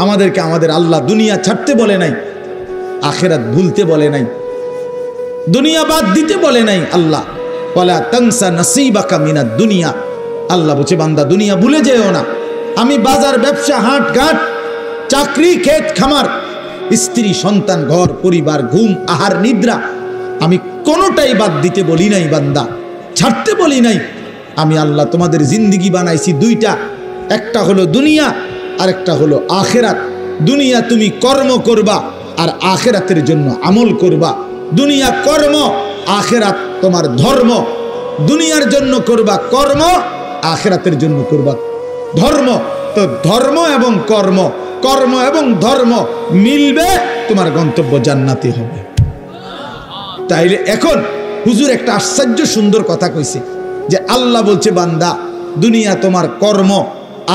আমাদেরকে আমাদের আল্লাহ দুনিয়া ছাড়তে বলে নাই, আখিরাত ভুলতে বলে নাই, দুনিয়া বাদ দিতে বলে নাই। আল্লাহ ওয়ালা তানসা নাসিবাকা মিনাদ দুনিয়া, আল্লাহ বলছে বান্দা দুনিয়া ভুলে যেও না। আমি বাজার, ব্যবসা, হাট ঘাট, চাকরি, ক্ষেত খামার, স্ত্রী, সন্তান, ঘর পরিবার, ঘুম, আহার, নিদ্রা, আমি কোনোটাই বাদ দিতে বলি নাই বান্দা, ছাড়তে বলি নাই। আমি আল্লাহ তোমাদের জিন্দিগি বানাইছি দুইটা, একটা হলো দুনিয়া আর একটা হলো আখেরাত। দুনিয়া তুমি কর্ম করবা আর আখেরাতের জন্য আমল করবা। দুনিয়া কর্ম, আখেরাত তোমার ধর্ম। দুনিয়ার জন্য করবা কর্ম, আখেরাতের জন্য করবা ধর্ম। তো ধর্ম এবং কর্ম, কর্ম এবং ধর্ম মিলবে, তোমার গন্তব্য জান্নাতে হবে। তাইলে এখন হুজুর একটা আশ্চর্য সুন্দর কথা কইছে যে আল্লাহ বলছে বান্দা দুনিয়া তোমার কর্ম,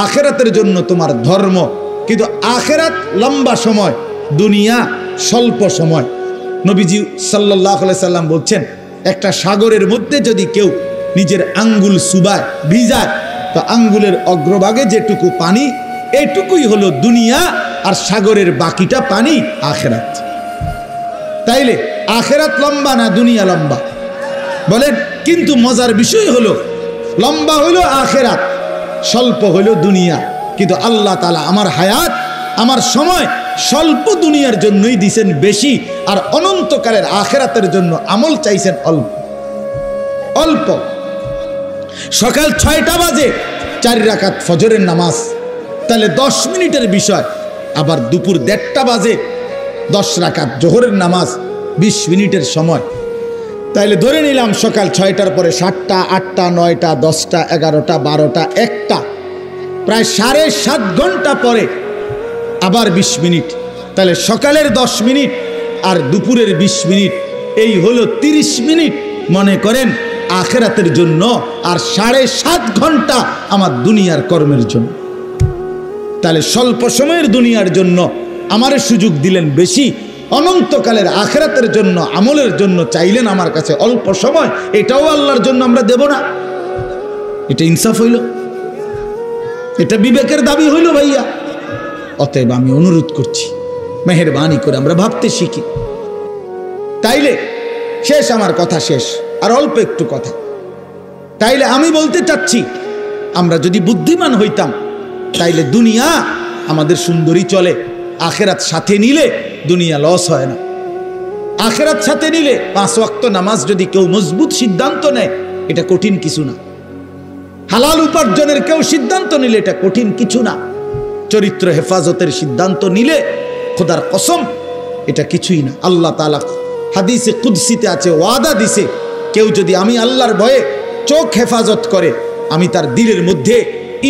আখেরাতের জন্য তোমার ধর্ম। কিন্তু আখেরাত লম্বা সময়, দুনিয়া স্বল্প সময়। নবীজি সাল্লাল্লাহু আলাইহি সাল্লাম বলছেন একটা সাগরের মধ্যে যদি কেউ নিজের আঙ্গুল চুবায়, ভিজায়, তো আঙ্গুলের অগ্রভাগে যেটুকু পানি, এইটুকুই হলো দুনিয়া, আর সাগরের বাকিটা পানি আখেরাত। তাইলে আখেরাত লম্বা না দুনিয়া লম্বা বলেন? কিন্তু মজার বিষয় হলো লম্বা হইল আখেরাত, স্বল্প হইল দুনিয়া। কিন্তু আল্লাহ তাআলা আমার হায়াত, আমার সময় স্বল্প দুনিয়ার জন্যই দিছেন বেশি, আর অনন্তকালের আখেরাতের জন্য আমল চাইছেন অল্প অল্প। সকাল 6টা বাজে 4 রাকাত ফজরের নামাজ, তাহলে 10 মিনিটের বিষয়। আবার দুপুর 1:30টা বাজে 10 রাকাত জোহরের নামাজ, 20 মিনিটের সময়। তাইলে ধরে নিলাম সকাল 6টার পরে 7টা, 8টা, 9টা, 10টা, 11টা, 12টা, 1টা, প্রায় 7.5 ঘন্টা পরে আবার 20 মিনিট। তাহলে সকালের 10 মিনিট আর দুপুরের 20 মিনিট, এই হলো 30 মিনিট মনে করেন আখেরাতের জন্য, আর 7.5 ঘন্টা আমার দুনিয়ার কর্মের জন্য। তাহলে স্বল্প সময়ের দুনিয়ার জন্য আমারে সুযোগ দিলেন বেশি, অনন্তকালের আখেরাতের জন্য আমলের জন্য চাইলেন আমার কাছে অল্প সময়। এটাও আল্লাহর জন্য আমরা দেব না? এটা ইনসাফ হইল? এটা বিবেকের দাবি হইল ভাইয়া? অতএব আমি অনুরোধ করছি, মেহেরবানি করে আমরা ভাবতে শিখি। তাইলে শেষ, আমার কথা শেষ, আর অল্প একটু কথা। তাইলে আমি বলতে চাচ্ছি, আমরা যদি বুদ্ধিমান হইতাম তাইলে দুনিয়া আমাদের সুন্দরী চলে, আখেরাত সাথে নিলে দুনিয়া লস হয় না। আখেরাত সাথে নিলে 5 ওয়াক্ত নামাজ যদি কেউ মজবুত সিদ্ধান্ত নেয়, এটা কঠিন কিছু না। হালাল উপার্জনের কেউ সিদ্ধান্ত নিলে এটা কঠিন কিছু না। চরিত্র হেফাজতের সিদ্ধান্ত নিলে খোদার কসম এটা কিছুই না। আল্লাহ তাআলা হাদিসে কুদসিতে আছে, ওয়াদা দিছে, কেউ যদি আমি আল্লাহর ভয়ে চোখ হেফাজত করে, আমি তার দিলের মধ্যে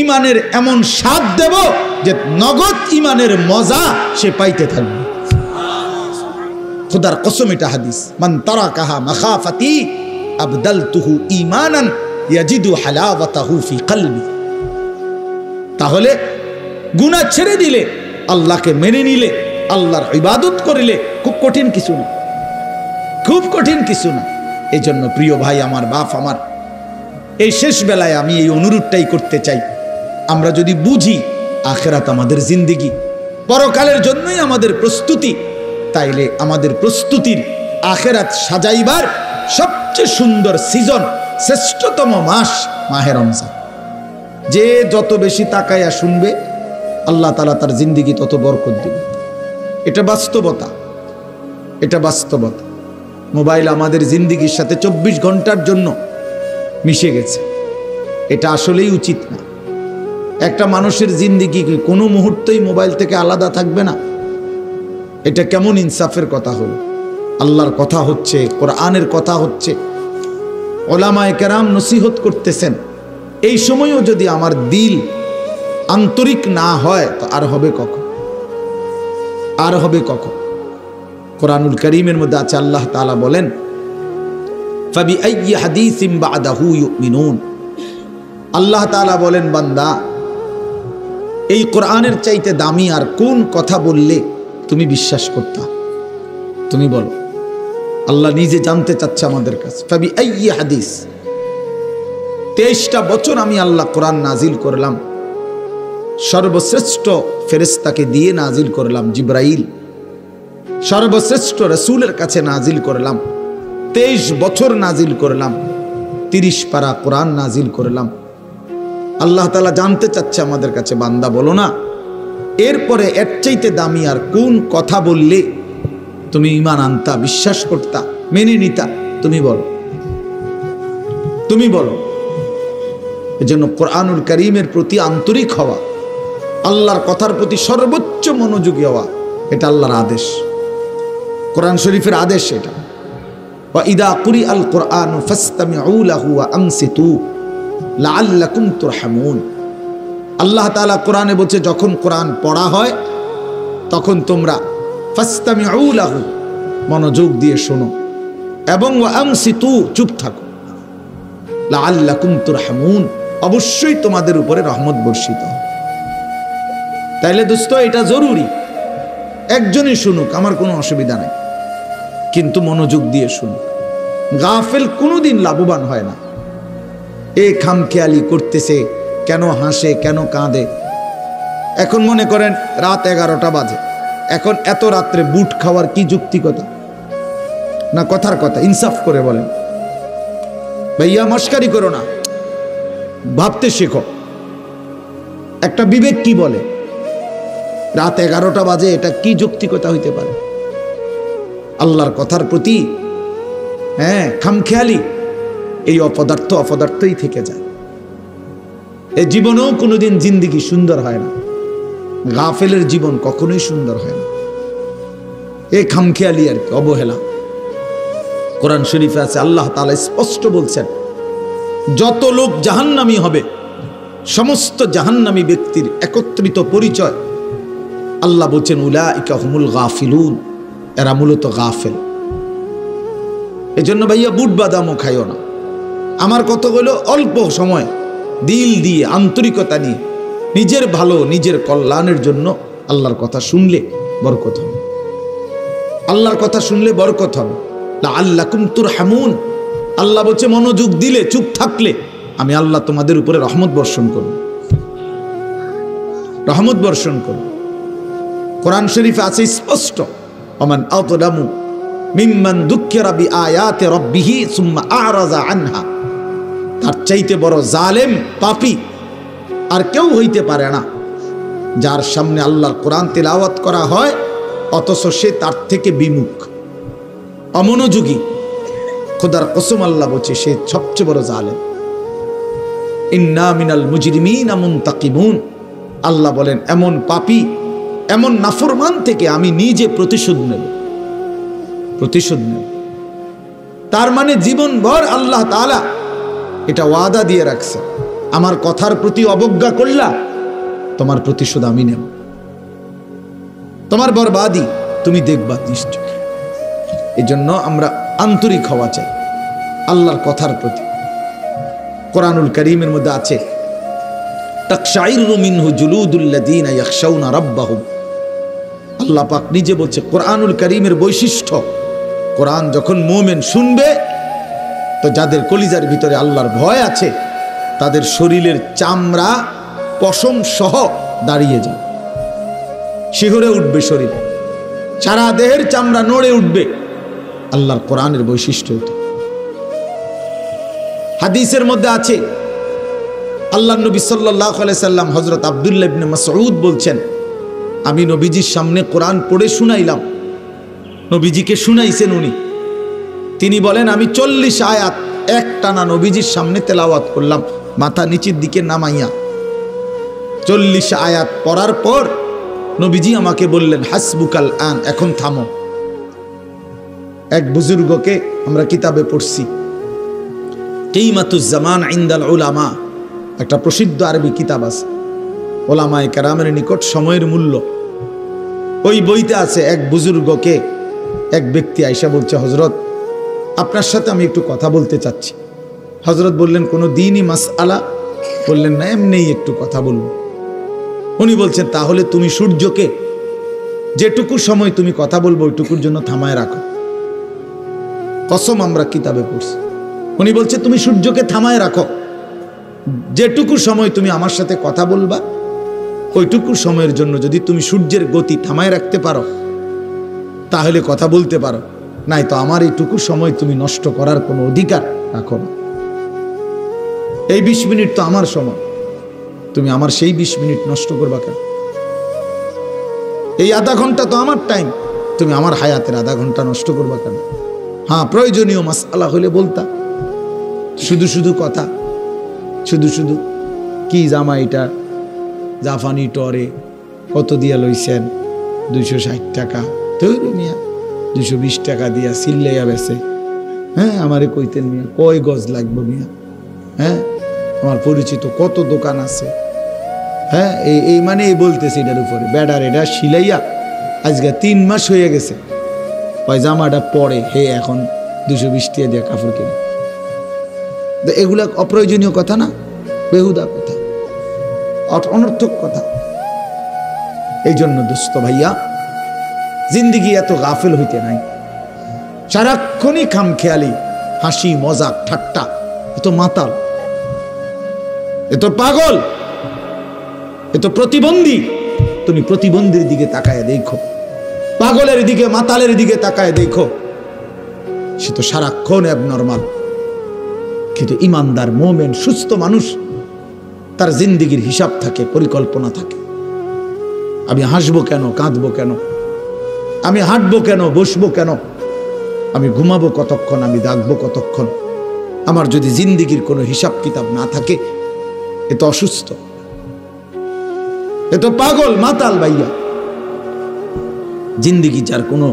ইমানের এমন স্বাদ দেব যে নগদ ইমানের মজা সে পাইতে থাকবে। খোদার কসম, এটা হাদিস। মান তারাকাহা মাখাফাতি আবদালতুহু ঈমানান ইয়াজিদু হালাওয়াতাহু ফি কলবি। তাহলে গুনাহ ছেড়ে দিলে, আল্লাহকে মেনে নিলে, আল্লাহর ইবাদত করিলে খুব কঠিন কিছু না, খুব কঠিন কিছু না। এই জন্য প্রিয় ভাই আমার, বাপ আমার, এই শেষ বেলায় আমি এই অনুরোধটাই করতে চাই, আমরা যদি বুঝি আখেরাত আমাদের জিন্দেগি, পরকালের জন্যই আমাদের প্রস্তুতি, তাইলে আমাদের প্রস্তুতির আখেরাত সাজাইবার সবচেয়ে সুন্দর সিজন, শ্রেষ্ঠতম মাস মাহে রমজান। যে যত বেশি তাকায়া শুনবে, আল্লাহ তাআলা তার জিন্দেগি তত বরকত দিবে। এটা বাস্তবতা, এটা বাস্তবতা। মোবাইল আমাদের জিন্দেগির সাথে 24 ঘন্টার জন্য মিশে গেছে। এটা আসলেই উচিত না। একটা মানুষের জিন্দেগি কোনো মুহূর্তেই মোবাইল থেকে আলাদা থাকবে না, এটা কেমন ইনসাফের কথা হলো? আল্লাহর কথা হচ্ছে, কোরআনের কথা হচ্ছে, ওলামায়ে কেরাম নসিহত করতেছেন, এই সময়ও যদি আমার দিল আন্তরিক না হয় তো আর হবে কখন? আর হবে কখন? কোরআনুল কারীমের মধ্যে আছে, আল্লাহ তাআলা বলেন, ফাবিআইয়ি হাদিসিন বা'দাহু ইউমিনুন। আল্লাহ তাআলা বলেন, বান্দা এই কোরআনের চাইতে দামি আর কোন কথা বললে তুমি বিশ্বাস করতা? তুমি বলো। আল্লাহ নিজে জানতে চাচ্ছে আমাদের কাছে। ফাবিআইয়ি হাদিস, 23টা বছর আমি আল্লাহ কোরআন নাজিল করলাম, সর্বশ্রেষ্ঠ ফেরেশতাকে দিয়ে নাজিল করলাম জিব্রাইল, সর্বশ্রেষ্ঠ রাসূলের কাছে নাজিল করলাম, 23 বছর নাজিল করলাম, 30 পারা কোরআন নাজিল করলাম। আল্লাহ তাআলা জানতে চাচ্ছে আমাদের কাছে, বান্দা বলো না এরপরে এর চাইতে দামি আর কোন কথা বললে তুমি ঈমান আনতা, বিশ্বাস করতা, মেনে নিতা? তুমি বলো, তুমি বলো। এজন্য কোরআনুল কারীমের প্রতি আন্তরিক হওয়া, আল্লাহর কথার প্রতি সর্বোচ্চ মনোযোগী হওয়া, এটা আল্লাহর আদেশ, কোরআন শরীফের আদেশ এটা। ওয়া ইদা কুরিআল কুরআনু ফাসতামিউ লাহু ওয়া আনসিতু লাআল্লাকুম তুরহামুন। আল্লাহ তাআলা কোরআনে বলছে যখন কোরআন পড়া হয় তখন তোমরা ফাসতামিউ লাহু, মনোযোগ দিয়ে শোনো, এবং ওয়া আনসিতু, চুপ থাকো, লাআল্লাকুম তুরহামুন, অবশ্যই তোমাদের উপরে রহমত বর্ষিত হবে। তাইলে দোস্ত এটা জরুরি, একজনই শুনুক, আমার কোনো অসুবিধা নেই, কিন্তু মনোযোগ দিয়ে শুনুক। গাফেল কোনোদিন লাভবান হয় না। এ খামখেয়ালি করতেছে, কেন হাসে, কেন কাঁদে। এখন মনে করেন রাত 11টা বাজে, এখন এত রাত্রে বুট খাওয়ার কি যুক্তিকতা? না কথার কথা, ইনসাফ করে বলেন ভাইয়া, মস্কারি করো না, ভাবতে শেখো। একটা বিবেক কি বলে রাত 11টা বাজে, এটা কি যৌক্তিকতা হইতে পারে? আল্লাহর কথার প্রতি খামখেয়ালি, এই অপদার্থই থেকে যায়। এই জীবনেও কোনোদিন জিন্দেগি সুন্দর হয় না, গাফেলের জীবন কখনোই সুন্দর হয় না। এই খামখেয়ালি আর কি, অবহেলা। কোরআন শরীফে আছে, আল্লাহ তাআলা স্পষ্ট বলছেন যত লোক জাহান্নামী হবে, সমস্ত জাহান্নামী ব্যক্তির একত্রিত পরিচয় আল্লাহ বলছেন উলাইকা হুমুল গাফিলুন, এরা মূলত গাফেল। এজন্য ভাইয়া বুট বাদামও খাইও না। আমার কথা হলো অল্প সময় দিল দিয়ে, আন্তরিকতা নিয়ে, নিজের ভালো, নিজের কল্যাণের জন্য আল্লাহর কথা শুনলে বরকত হবে, আল্লাহর কথা শুনলে বরকত হবে। লাআল্লাকুম তুরহামুন, আল্লাহ বলছে মনোযোগ দিলে, চুপ থাকলে আমি আল্লাহ তোমাদের উপরে রহমত বর্ষণ করব, রহমত বর্ষণ করব। কোরআন শরীফে আছে স্পষ্ট, ওমান আযলামু মিম্মান দুক্কিরা বিআয়াতি রাব্বিহি সুম্মা আ'রাযা আনহা। তার চাইতে বড় জালেম, পাপী আর কেউ হইতে পারে না, যার সামনে আল্লাহর কোরআন তেলাওয়াত করা হয় অথচ সে তার থেকে বিমুখ, অমনোযোগী। খোদার কসম আল্লাহ বলছে সে সবচেয়ে বড় জালেম। ইন্না মিনাল মুজরিমিনা মুনতাকিমুন, আল্লাহ বলেন এমন পাপী, এমন নাফরমান থেকে আমি নিজে প্রতিশোধ নেব, প্রতিশোধ নেব। তার মানে জীবনভর আল্লাহ তাআলা এটা ওয়াদা দিয়ে রাখছে, আমার কথার প্রতি অবজ্ঞা করলা, তোমার প্রতিশোধ আমি নেব, তোমার বরবাদি তুমি দেখবা নিশ্চয়। এই জন্য আমরা আন্তরিক হওয়া চাই আল্লাহর কথার প্রতি। কোরআনুল কারীমের মধ্যে আছে তাকশাইরু মিনহু জুলুদুল্লাযীনা ইয়াখশাউনা রাব্বাহুম। আল্লাহ পাক নিজে বলছে কোরআনুল কারীমের বৈশিষ্ট্য, কোরআন যখন মুমিন শুনবে তো যাদের কলিজার ভিতরে আল্লাহর ভয় আছে তাদের শরীরের চামড়া পশম সহ দাঁড়িয়ে যাবে, শিহরে উঠবে শরীর, সারা দেহের চামড়া নড়ে উঠবে। আল্লাহর কোরআনের বৈশিষ্ট্য এটা। হাদিসের মধ্যে আছে আল্লাহ নবী সাল্লাল্লাহু আলাইহি সাল্লাম হযরত আব্দুল্লাহ ইবনে মাসউদ বলছেন, আমি নবীজির সামনে কোরআন পড়ে শুনাইলাম, নবীজিকে শুনাইছেন উনি। তিনি বলেন আমি 40 আয়াত একটানা নবীজির সামনে তেলাওয়াত করলাম, মাথা নিচের দিকে নামাইয়া। 40 আয়াত পড়ার পর নবীজি আমাকে বললেন হাসবুকাল আন, এখন থামো। এক বুজুর্গকে আমরা কিতাবে পড়ছি, কিমাতুজ জামান ইনদাল উলামা, একটা প্রসিদ্ধ আরবি কিতাব আছে, ওলামায়ে কেরামের নিকট সময়ের মূল্য। ওই বইতে আছে এক বুজুর্গকে এক ব্যক্তি আইসা বলছে, হযরত আপনার সাথে আমি একটু কথা বলতে চাচ্ছি। হযরত বললেন কোনো দ্বীনি মাসআলা? বললেন না, এমনিই একটু কথা বলবো। উনি বলছেন তাহলে তুমি সূর্যকে যেটুকু সময় তুমি কথা বলবো ওইটুকুর জন্য থামায় রাখো। কসম আমরা কিতাবে পড়ছি। উনি বলছে তুমি সূর্যকে থামায় রাখো, যেটুকু সময় তুমি আমার সাথে কথা বলবা ওইটুকু সময়ের জন্য যদি তুমি সূর্যের গতি থামায় রাখতে পারো তাহলে কথা বলতে পারো, নাই তো আমার এইটুকু সময় তুমি নষ্ট করার কোনো অধিকার রাখো না। এই 20 মিনিট তো আমার সময়, তুমি আমার সেই 20 মিনিট নষ্ট করবা কেন? এই আধা ঘন্টা তো আমার টাইম, তুমি আমার হায়াতের আধা ঘন্টা নষ্ট করবা কেন? হ্যাঁ, প্রয়োজনীয় মাসআলা হলে বলতা, শুধু শুধু কথা, শুধু শুধু কি জামা এটা জাফানি টরে কত দিয়া লইছেন? 260 টাকা। তৈরি মিয়া 220 টাকা দিয়া সিল্লাইয়া বেছে। হ্যাঁ, আমারে কইতেন মিয়া কয় গজ লাগবে মিয়া? হ্যাঁ, আমার পরিচিত কত দোকান আছে। হ্যাঁ, এই মানে এই বলতেছে এটার উপরে বেডার এটা সিলাইয়া আজকে 3 মাস হয়ে গেছে, ওই জামাটা পরে হে এখন 220 টাকা দিয়ে কাপড় কিনে। এগুলা অপ্রয়োজনীয় কথা না, বেহুদা কথা, অনর্থক কথা। এই জন্য দোস্ত ভাইয়া, জিন্দিগি এত গাফিল হইতে নাই। সারাক্ষণই খামখেয়ালি, হাসি মজাক ঠাট্টা, এত মাতাল, এত পাগল, এত প্রতিবন্ধী। তুমি প্রতিবন্ধীর দিকে তাকায় দেখো, পাগলের দিকে মাতালের দিকে তাকায় দেখো, সে তো সারাক্ষণ অ্যাবনর্মাল। কিন্তু ইমানদার মোমেন সুস্থ মানুষ, তার জিন্দিগির হিসাব থাকে, পরিকল্পনা থাকে। আমি হাসবো কেন, কাঁদবো কেন, আমি হাঁটবো কেন, বসবো কেন, আমি ঘুমাবো কতক্ষণ, আমি জাগবো কতক্ষণ। আমার যদি জিন্দিগির কোনো হিসাব কিতাব না থাকে, এ তো অসুস্থ, এ তো পাগল মাতাল ভাইয়া। জিন্দিগি যার কোনো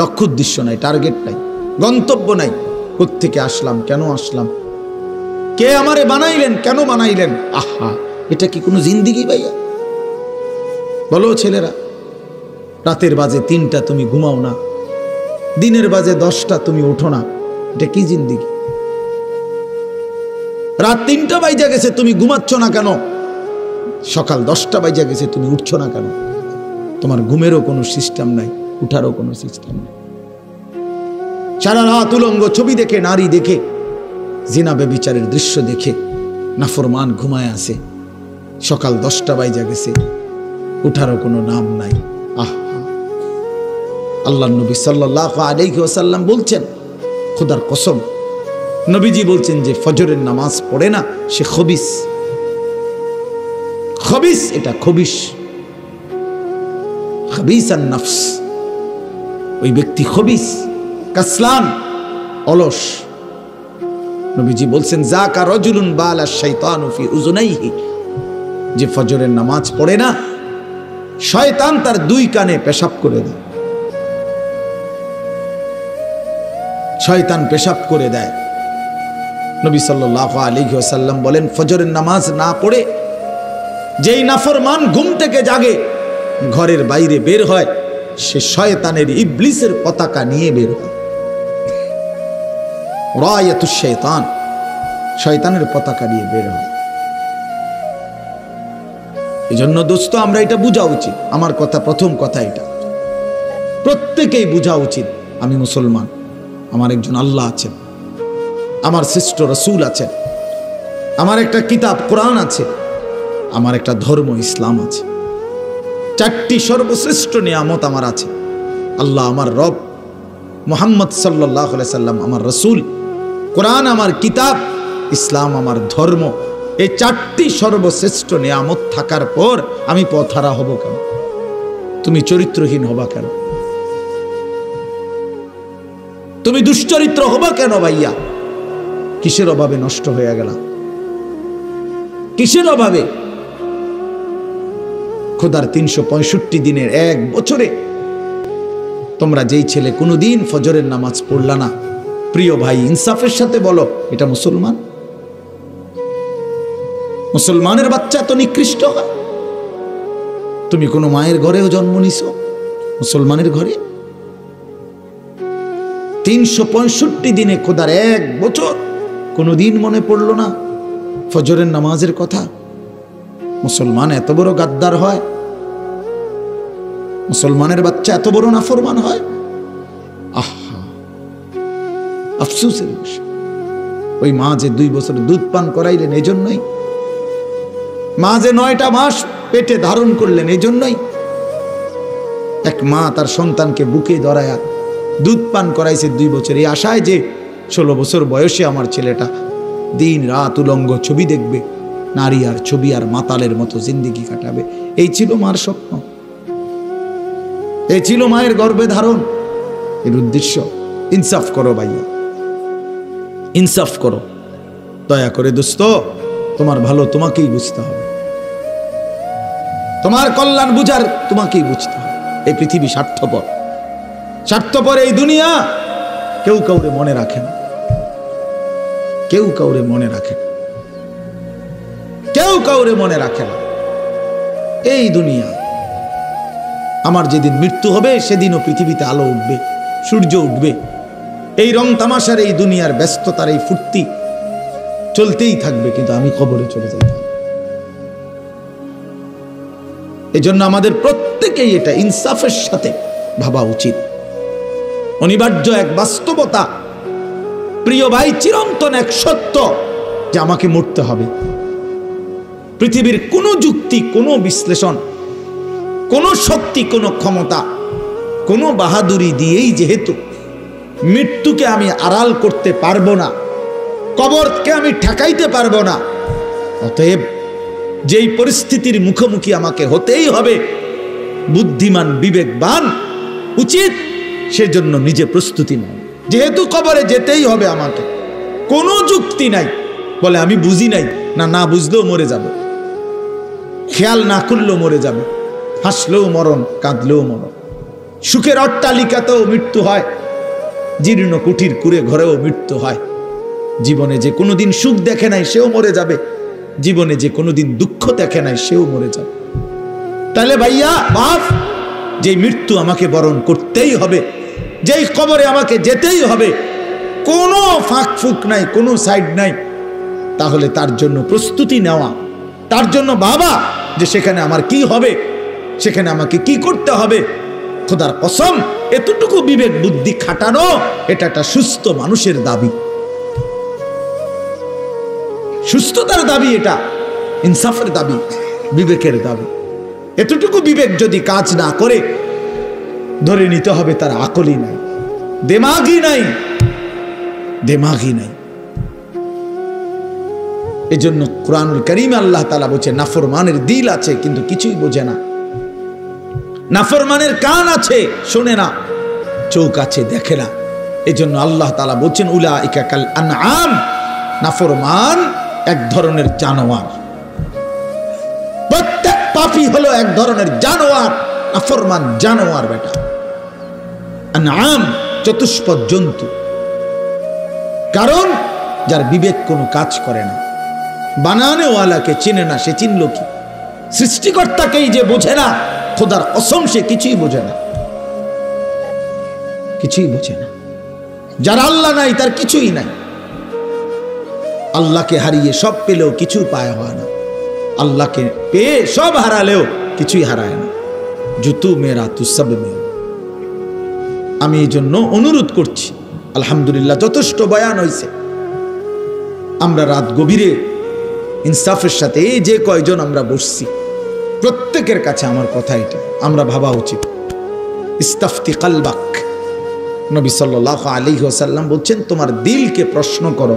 লক্ষ্য উদ্দেশ্য নাই, টার্গেট নাই, গন্তব্য নাই। কোত্থেকে আসলাম, কেন আসলাম, কে আমারে বানাইলেন, কেন বানাইলেন? আহা, এটা কি কোনো জিন্দিগি ভাইয়া? বলো ছেলেরা, রাতের বাজে 3টা তুমি ঘুমাও না, দিনের বাজে 10টা তুমি ওঠো না, এটা কি জিন্দিগি? রাত 3টা বাজে গেছে তুমি ঘুমাচ্ছ না কেন? সকাল 10টা বাজে গেছে তুমি উঠছো না কেন? তোমার ঘুমেরও কোনো সিস্টেম নাই, উঠারও কোনো সিস্টেম নাই। সারা রাত উলঙ্গ ছবি দেখে, নারী দেখে, জিনা ব্যভিচারের দৃশ্য দেখে নাফরমান ঘুমায় আছে। সকাল 10টা বাজে গেছে, উঠারও কোনো নাম নাই। আহা, আল্লাহর নবী সাল্লাল্লাহু আলাইহি ওয়াসাল্লাম বলছেন, খোদার কসম, নবীজি বলছেন যে ফজরের নামাজ পড়ে না সে খবিস। খবিস, এটা খবিস, খবিসান নফস, ওই ব্যক্তি খবিস, কাসলান, অলস। নবীজি বলছেন, যাকা রাজুলুন বালা শাইতানু ফি উযুনাইহি, যে ফজরের নামাজ পড়ে না, শয়তান তার 2 কানে পেশাব করে দেয়। শয়তান পেশাব করে দেয়। নবী সাল্লাল্লাহু আলাইহি ওয়াসাল্লাম বলেন, ফজরের নামাজ না পড়ে যেই নাফরমান ঘুম থেকে জাগে, ঘরের বাইরে বের হয়, সে শয়তানের, ইবলিসের পতাকা নিয়ে বের হয়। রায়াতুশ শাইতান, শয়তানের পতাকা নিয়ে বের হয়। এজন্য দোস্ত, আমরা এটা বোঝা উচিত। আমার কথা, প্রথম কথা এটা প্রত্যেকেই বোঝা উচিত, আমি মুসলমান, আমার একজন আল্লাহ আছেন, আমার শ্রেষ্ঠ রাসূল আছেন, আমার একটা কিতাব কোরআন আছে, আমার একটা ধর্ম ইসলাম আছে। 4টি সর্বশ্রেষ্ঠ নিয়ামত আমার আছে। আল্লাহ আমার রব, মুহাম্মদ সাল্লাল্লাহু আলাইহি সাল্লাম আমার রাসূল, কোরআন আমার কিতাব, ইসলাম আমার ধর্ম। এই 4টি সর্বশ্রেষ্ঠ নিয়ামত থাকার পর আমি পথহারা হব কেন? তুমি চরিত্রহীন হবা কেন? তুমি দুশ্চরিত্র হবা কেন ভাইয়া? কিসের অভাবে নষ্ট হয়ে গেল? কিসের অভাবে? খোদার 365 দিনের 1 বছরে তোমরা যেই ছেলে কোনোদিন ফজরের নামাজ পড়লা না, প্রিয় ভাই, ইনসাফের সাথে বলো, এটা মুসলমান? মুসলমানের বাচ্চা তো নিকৃষ্ট হয়। তুমি কোনো মায়ের ঘরেও জন্ম নিছো, মুসলমানের ঘরে? 365 দিনে খোদার 1 বছর কোনোদিন মনে পড়লো না ফজরের নামাজের কথা? মুসলমান এত বড় গাদ্দার হয়? মুসলমানের বাচ্চা এত বড় নাফরমান হয়? আহা, আফসোসের বিষয়। ওই মা যে 2 বছর দুধ পান করাইলেন, এই জন্যই মা যে 9টা মাস পেটে ধারণ করলেন। এই জন্যই এক মা তার সন্তানকে বুকে ধরায়া দুধ পান করাইছে 2 বছর, এই আশায় যে 16 বছর বয়সে আমার ছেলেটা দিন রাত উলঙ্গ ছবি দেখবে, নারী আর ছবি আর মাতালের মতো জিন্দেগি কাটাবে। এই ছিল মার স্বপ্ন, এই ছিল মায়ের গর্ভে ধারণ, এর উদ্দেশ্য। ইনসাফ করো ভাইয়া, ইনসাফ করো দয়া করে দোস্ত। তোমার ভালো তোমাকেই বুঝতে হবে, তোমার কল্যাণ বুঝার তোমাকেই বুঝতে হবে। এই পৃথিবী স্বার্থপর, স্বার্থপর এই দুনিয়া। কেউ কাউরে মনে রাখে না, কেউ কাউরে মনে রাখে না, কেউ কাউরে মনে রাখে না। এই দুনিয়া, আমার যেদিন মৃত্যু হবে সেদিনও পৃথিবীতে আলো উঠবে, সূর্য উঠবে। এই রং তামাশার এই দুনিয়ার ব্যস্ততার এই ফুর্তি চলতেই থাকবে, কিন্তু আমি কবরে চলে যাই। এই জন্য আমাদের প্রত্যেকেই এটা ইনসাফের সাথে ভাবা উচিত। অনিবার্য এক বাস্তবতা, প্রিয় ভাই, চিরন্তন এক সত্য যে আমাকে মরতে হবে। পৃথিবীর কোনো যুক্তি, কোনো বিশ্লেষণ, কোনো শক্তি, কোনো ক্ষমতা, কোনো বাহাদুরি দিয়েই যেহেতু মৃত্যুকে আমি আড়াল করতে পারবো না, কবরকে আমি ঠেকাইতে পারবো না, অতএব যেই পরিস্থিতির মুখোমুখি আমাকে হতেই হবে, বুদ্ধিমান বিবেকবান উচিত সেজন্য নিজে প্রস্তুতি নেয়। যেহেতু কবরে যেতেই হবে আমাকে, কোনো যুক্তি নাই বলে আমি বুঝি নাই, না না বুঝলেও মরে যাবে, খেয়াল না করলেও মরে যাবে, হাসলেও মরণ, কাঁদলেও মরণ। সুখের অট্টালিকাতেও মৃত্যু হয়, জীর্ণ কুঠির কুড়ে ঘরেও মৃত্যু হয়। জীবনে যে কোনোদিন সুখ দেখে নাই সেও মরে যাবে, জীবনে যে কোনোদিন দুঃখ দেখে নাই সেও মরে যাবে। তাহলে ভাইয়া বাপ, যে মৃত্যু আমাকে বরণ করতেই হবে, যেই কবরে আমাকে যেতেই হবে, কোনো ফাঁক ফুক নাই, কোনো সাইড নাই, তাহলে তার জন্য প্রস্তুতি নেওয়া, তার জন্য ভাবা যে সেখানে আমার কি হবে, সেখানে আমাকে কি করতে হবে। খোদার কসম, এতটুকু বিবেক বুদ্ধি খাটানো এটা একটা সুস্থ মানুষের দাবি, সুস্থতার দাবি, এটা ইনসাফের দাবি, বিবেকের দাবি। এতটুকু বিবেক যদি কাজ না করে, ধরে নিতে হবে তার আকলই নাই, দেমাগই নাই, দেমাগই নাই। এজন্য কুরআনুল কারীমে আল্লাহ তাআলা বলছে, নাফরমানের দিল আছে কিন্তু কিছুই বোঝে না, নাফরমানের কান আছে শোনে না, চোখ আছে দেখে না। এজন্য আল্লাহ তাআলা বলছেন, উলাইকা কাল আনআম, নাফরমান এক ধরনের জানোয়ার। প্রত্যেক পাপী হলো এক ধরনের জানোয়ার, নাফরমান জানোয়ার বেটা। আনআম চতুষ্পদ জন্তু। কারণ যার বিবেক কোনো কাজ করে না, বানানেওয়ালাকে চিনে না, সে চিনল কি? সৃষ্টিকর্তাকেই যে বোঝে না, খোদার কসম সে কিছুই বোঝে না, কিছুই বোঝে না। যার আল্লাহ নাই তার কিছুই নাই। আল্লাহকে হারিয়ে সব পেলেও কিছু পায় হয় না, আল্লাহকে পেয়ে সব হারালেও কিছুই হারায় না। জুতু মেরা তু সব মেরা। আমি এই জন্য অনুরোধ করছি, আলহামদুলিল্লাহ যথেষ্ট বয়ান হয়েছে। আমরা রাত গভীরে ইনসাফের সাথে এই যে কয়জন আমরা বসছি, প্রত্যেকের কাছে আমার কথা এটা, আমরা ভাবা উচিত। ইস্তাফতি কালবাক, নবী সাল্লাল্লাহু আলাইহি ওয়াসাল্লাম বলছেন, তোমার দিলকে প্রশ্ন করো,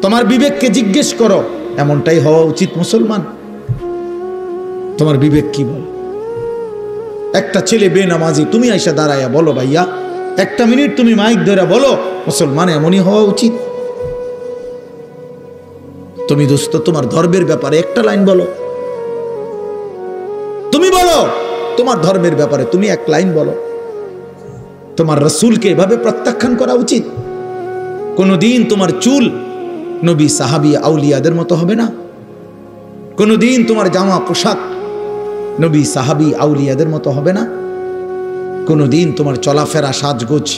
তোমার বিবেককে জিজ্ঞেস করো। এমনটাই হওয়া উচিত মুসলমান। তোমার বিবেক কি বলে? একটা ছেলে বেনামাজি, তুমি আইসা দাঁড়াইয়া বলো, ভাইয়া 1 মিনিট তুমি মাইক ধরে বলো, মুসলমান এমনই হওয়া উচিত। তুমি দোস্ত তোমার ধর্মের ব্যাপারে একটা লাইন বলো, তুমি বলো তোমার ধর্মের ব্যাপারে তুমি 1 লাইন বলো। তোমার রাসূলকে এভাবে প্রত্যাখ্যান করা উচিত। কোনদিন তোমার চুল নবী সাহাবী আউলিয়াদের মতো হবে না, কোনদিন তোমার জামা পোশাক নবী সাহাবী আউলিয়াদের মতো হবে না, কোনদিন তোমার চলাফেরা সাজগোজ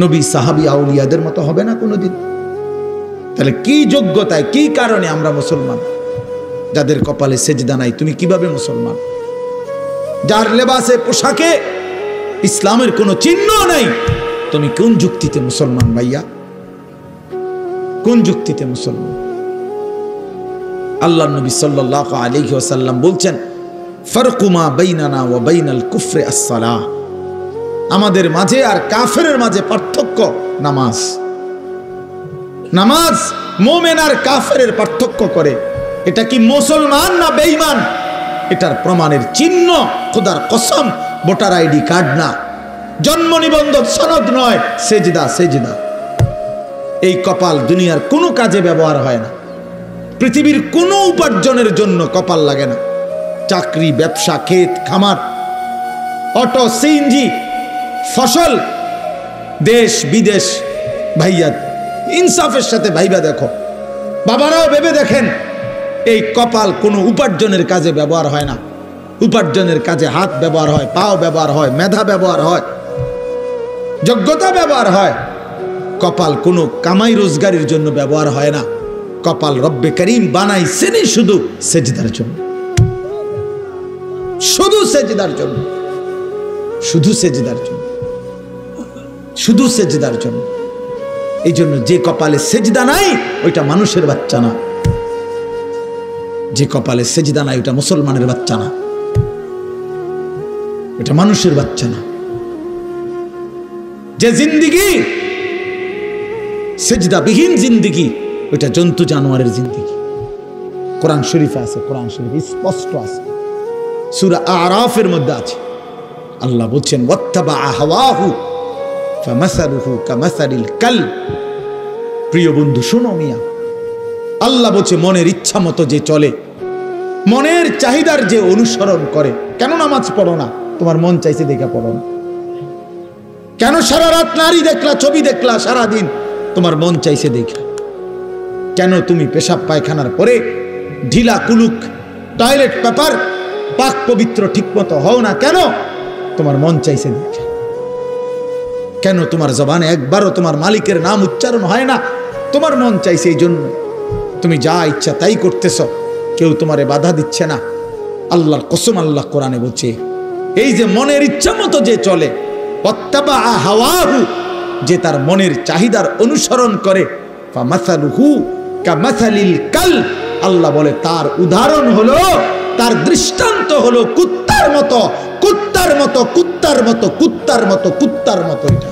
নবী সাহাবী আউলিয়াদের মতো হবে না কোনদিন। তাহলে কি যোগ্যতায়, কি কারণে আমরা মুসলমান? যাদের কপালে সেজদা নাই, তুমি কিভাবে মুসলমান? যার লেবাসে পোশাকে ইসলামের কোনো চিহ্ন নাই, তুমি কোন যুক্তিতে মুসলমান ভাইয়া? কোন যুক্তিতে মুসলমান? আল্লাহ নবী সাল্লাল্লাহু আলাইহি ওয়াসাল্লাম বলছেন, ফারকু মা বাইনানা ওয়া বাইনাল কুফরি আস-সালাহ, আমাদের মাঝে আর কাফেরের মাঝে পার্থক্য নামাজ। নামাজ মুমিন আর কাফেরের পার্থক্য করে। এটা কি মুসলমান না বেঈমান, এটার প্রমাণের চিহ্ন খোদার কসম ভোটার আইডি কার্ড না, জন্ম নিবন্ধন সনদ নয়, সেজদা। সেজদা এই কপাল দুনিয়ার কোনো কাজে ব্যবহার হয় না, পৃথিবীর কোনো উপার্জনের জন্য কপাল লাগে না। চাকরি, ব্যবসা, ক্ষেত খামার, অটো, সিএনজি, ফসল, দেশ বিদেশ, ভাইয়া ইনসাফের সাথে ভাইবা দেখো, বাবারাও ভেবে দেখেন, এই কপাল কোনো উপার্জনের কাজে ব্যবহার হয় না। উপার্জনের কাজে হাত ব্যবহার হয়, পাও ব্যবহার হয়, মেধা ব্যবহার হয়, যোগ্যতা ব্যবহার হয়। কপাল কোনো কামাই রোজগারের জন্য ব্যবহার হয় না। কপাল রব্বে করিম বানাইছেন শুধু সেজদার জন্য, শুধু সেজদার জন্য, শুধু সেজদার জন্য, শুধু সেজদার জন্য। এই জন্য যে কপালে সেজদা নাই ওইটা মানুষের বাচ্চা না, যে কপালে সেজদা নাই ওটা মুসলমানের বাচ্চা না, ওটা মানুষের বাচ্চা না। যে জিন্দিগি সেজদাবিহীন জিন্দিগি ওটা জন্তু জানোয়ারের জিন্দিগি। কোরআন শরীফে আছে, কোরআন শরীফ স্পষ্ট আছে, সূরা আরাফের মধ্যে আছে। আল্লাহ বলছেন, ওয়াত্তাবা হাওয়াহু ফামাসালুহু কামাসালিল কালব। প্রিয় বন্ধু শোনো মিয়া, আল্লাহ বলছে মনের ইচ্ছা মতো যে চলে, মনের চাহিদার যে অনুসরণ করে। কেন নামাজ পড়ো না? তোমার মন চাইছে দেখা পড়ো না। কেন সারা রাত নারী দেখলা, ছবি দেখলা সারাদিন? তোমার মন চাইছে দেখা। কেন তুমি পেশাব পায়খানার পরে ঢিলা কুলুক টয়লেট পেপার পাক পবিত্র ঠিক মতো হও না? কেন? তোমার মন চাইছে দেখা। কেন তোমার জবানে একবারও তোমার মালিকের নাম উচ্চারণ হয় না? তোমার মন চাইছে। এই জন্য তুমি যা ইচ্ছা তাই করতেছ, কেউ তোমারে বাধা দিচ্ছে না। আল্লাহর কসম, আল্লাহ কোরআনে বলছে, এই যে মনের ইচ্ছা মতো যে চলে, ওয়াত্তাবা হাওয়াহু, যে তার মনের চাহিদার অনুসরণ করে, ফামাসালুহু কামাসালিল কালব, আল্লাহ বলে তার উদাহরণ হলো, তার দৃষ্টান্ত হলো কুত্তার মতো, কুত্তার মতো, কুত্তার মতো, কুত্তার মতো, কুত্তার মতো। এটা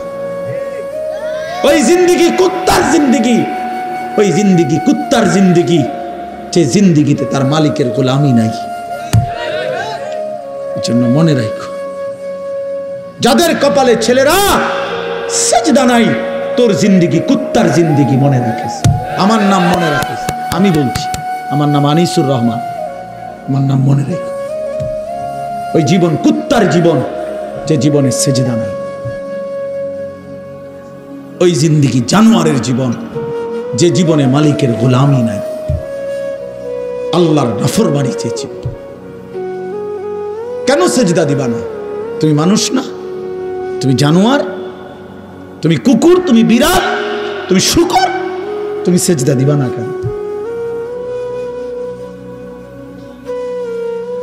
ওই জিন্দিগি কুত্তার জিন্দিগি, ওই জিন্দিগি কুত্তার জিন্দিগি, যে জিন্দিগিতে তার মালিকের গোলামি নাই। এই জন্য মনে রাখো, যাদের কপালে ছেলেরা সেজদা নাই, তোর জিন্দিগি কুত্তার জিন্দিগি, মনে রাখিস। আমার নাম মনে রাখিস, আমি বলছি, আমার নাম আনিসুর রহমান, আমার নাম মনে রেখো। ওই জীবন কুত্তার জীবন, যে জীবনে সেজদা নাই। ওই জিন্দিগি জানোয়ারের জীবন, যে জীবনে মালিকের গোলামি নাই, আল্লাহর নাফরমানি চেয়েছি। কেন সেজদা দিবা না? তুমি মানুষ না? তুমি জানোয়ার? তুমি কুকুর? তুমি বিড়াল? তুমি শূকর? তুমি সেজদা দিবা না কেন?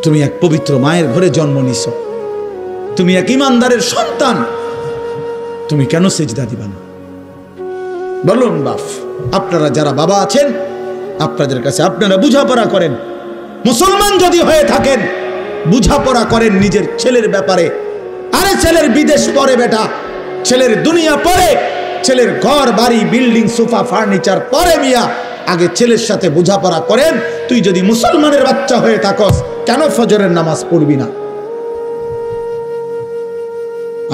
তুমি এক পবিত্র মায়ের ঘরে জন্ম নিছ, তুমি এক ইমানদারের সন্তান, তুমি কেন সেজদা দিবা না? বলুন বাপ, আপনারা যারা বাবা আছেন, আপনাদের কাছে আপনারা বুঝাপড়া করেন। মুসলমান যদি হয়ে থাকেন, বুঝাপড়া করেন নিজের ছেলের ব্যাপারে। আরে ছেলের বিদেশ পরে বেটা, ছেলের দুনিয়া পরে, ছেলের ঘর বাড়ি বিল্ডিং সোফা ফার্নিচার পরে মিয়া, আগে ছেলের সাথে বুঝাপড়া করেন। তুই যদি মুসলমানের বাচ্চা হয়ে থাকস, কেন ফজরের নামাজ পড়বি না?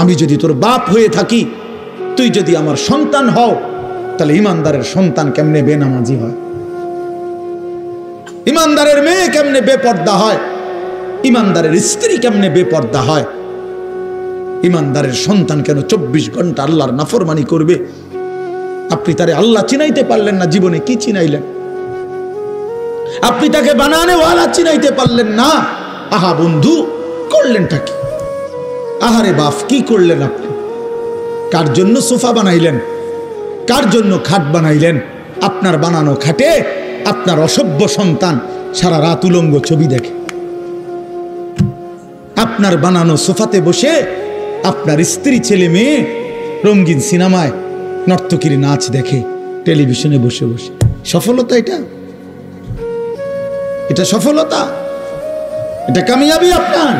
আমি যদি তোর বাপ হয়ে থাকি, তুই যদি আমার সন্তান হও, তাহলে ইমানদারের সন্তান কেমনে বেনামাজি হয়? ইমানদারের মেয়ে কেমনে বেপর্দা হয়? ইমানদারের স্ত্রী কেমনে বেপর্দা হয়? ইমানদারের সন্তান কেন 24 ঘন্টা আল্লাহর নাফরমানি করবে? আপনি তারে আল্লাহ চিনাইতে পারলেন না, জীবনে কি চিনাইলেন? আপনি তাকে বানানে ওয়ালা চিনাইতে পারলেন না। আহা বন্ধু, করলেনটা কি? আহারে বাপ, কি করলেন আপনি? কার জন্য সোফা বানাইলেন? কার জন্য খাট বানাইলেন? আপনার বানানো খাটে আপনার অসভ্য সন্তান সারা রাত উলঙ্গ ছবি দেখে। আপনার বানানো সোফাতে বসে আপনার স্ত্রী ছেলে মেয়ে রঙিন সিনেমায় নর্তকীর নাচ দেখে টেলিভিশনে বসে বসে। সফলতা এটা? এটা সফলতা, এটা কামিয়াবি আপনার,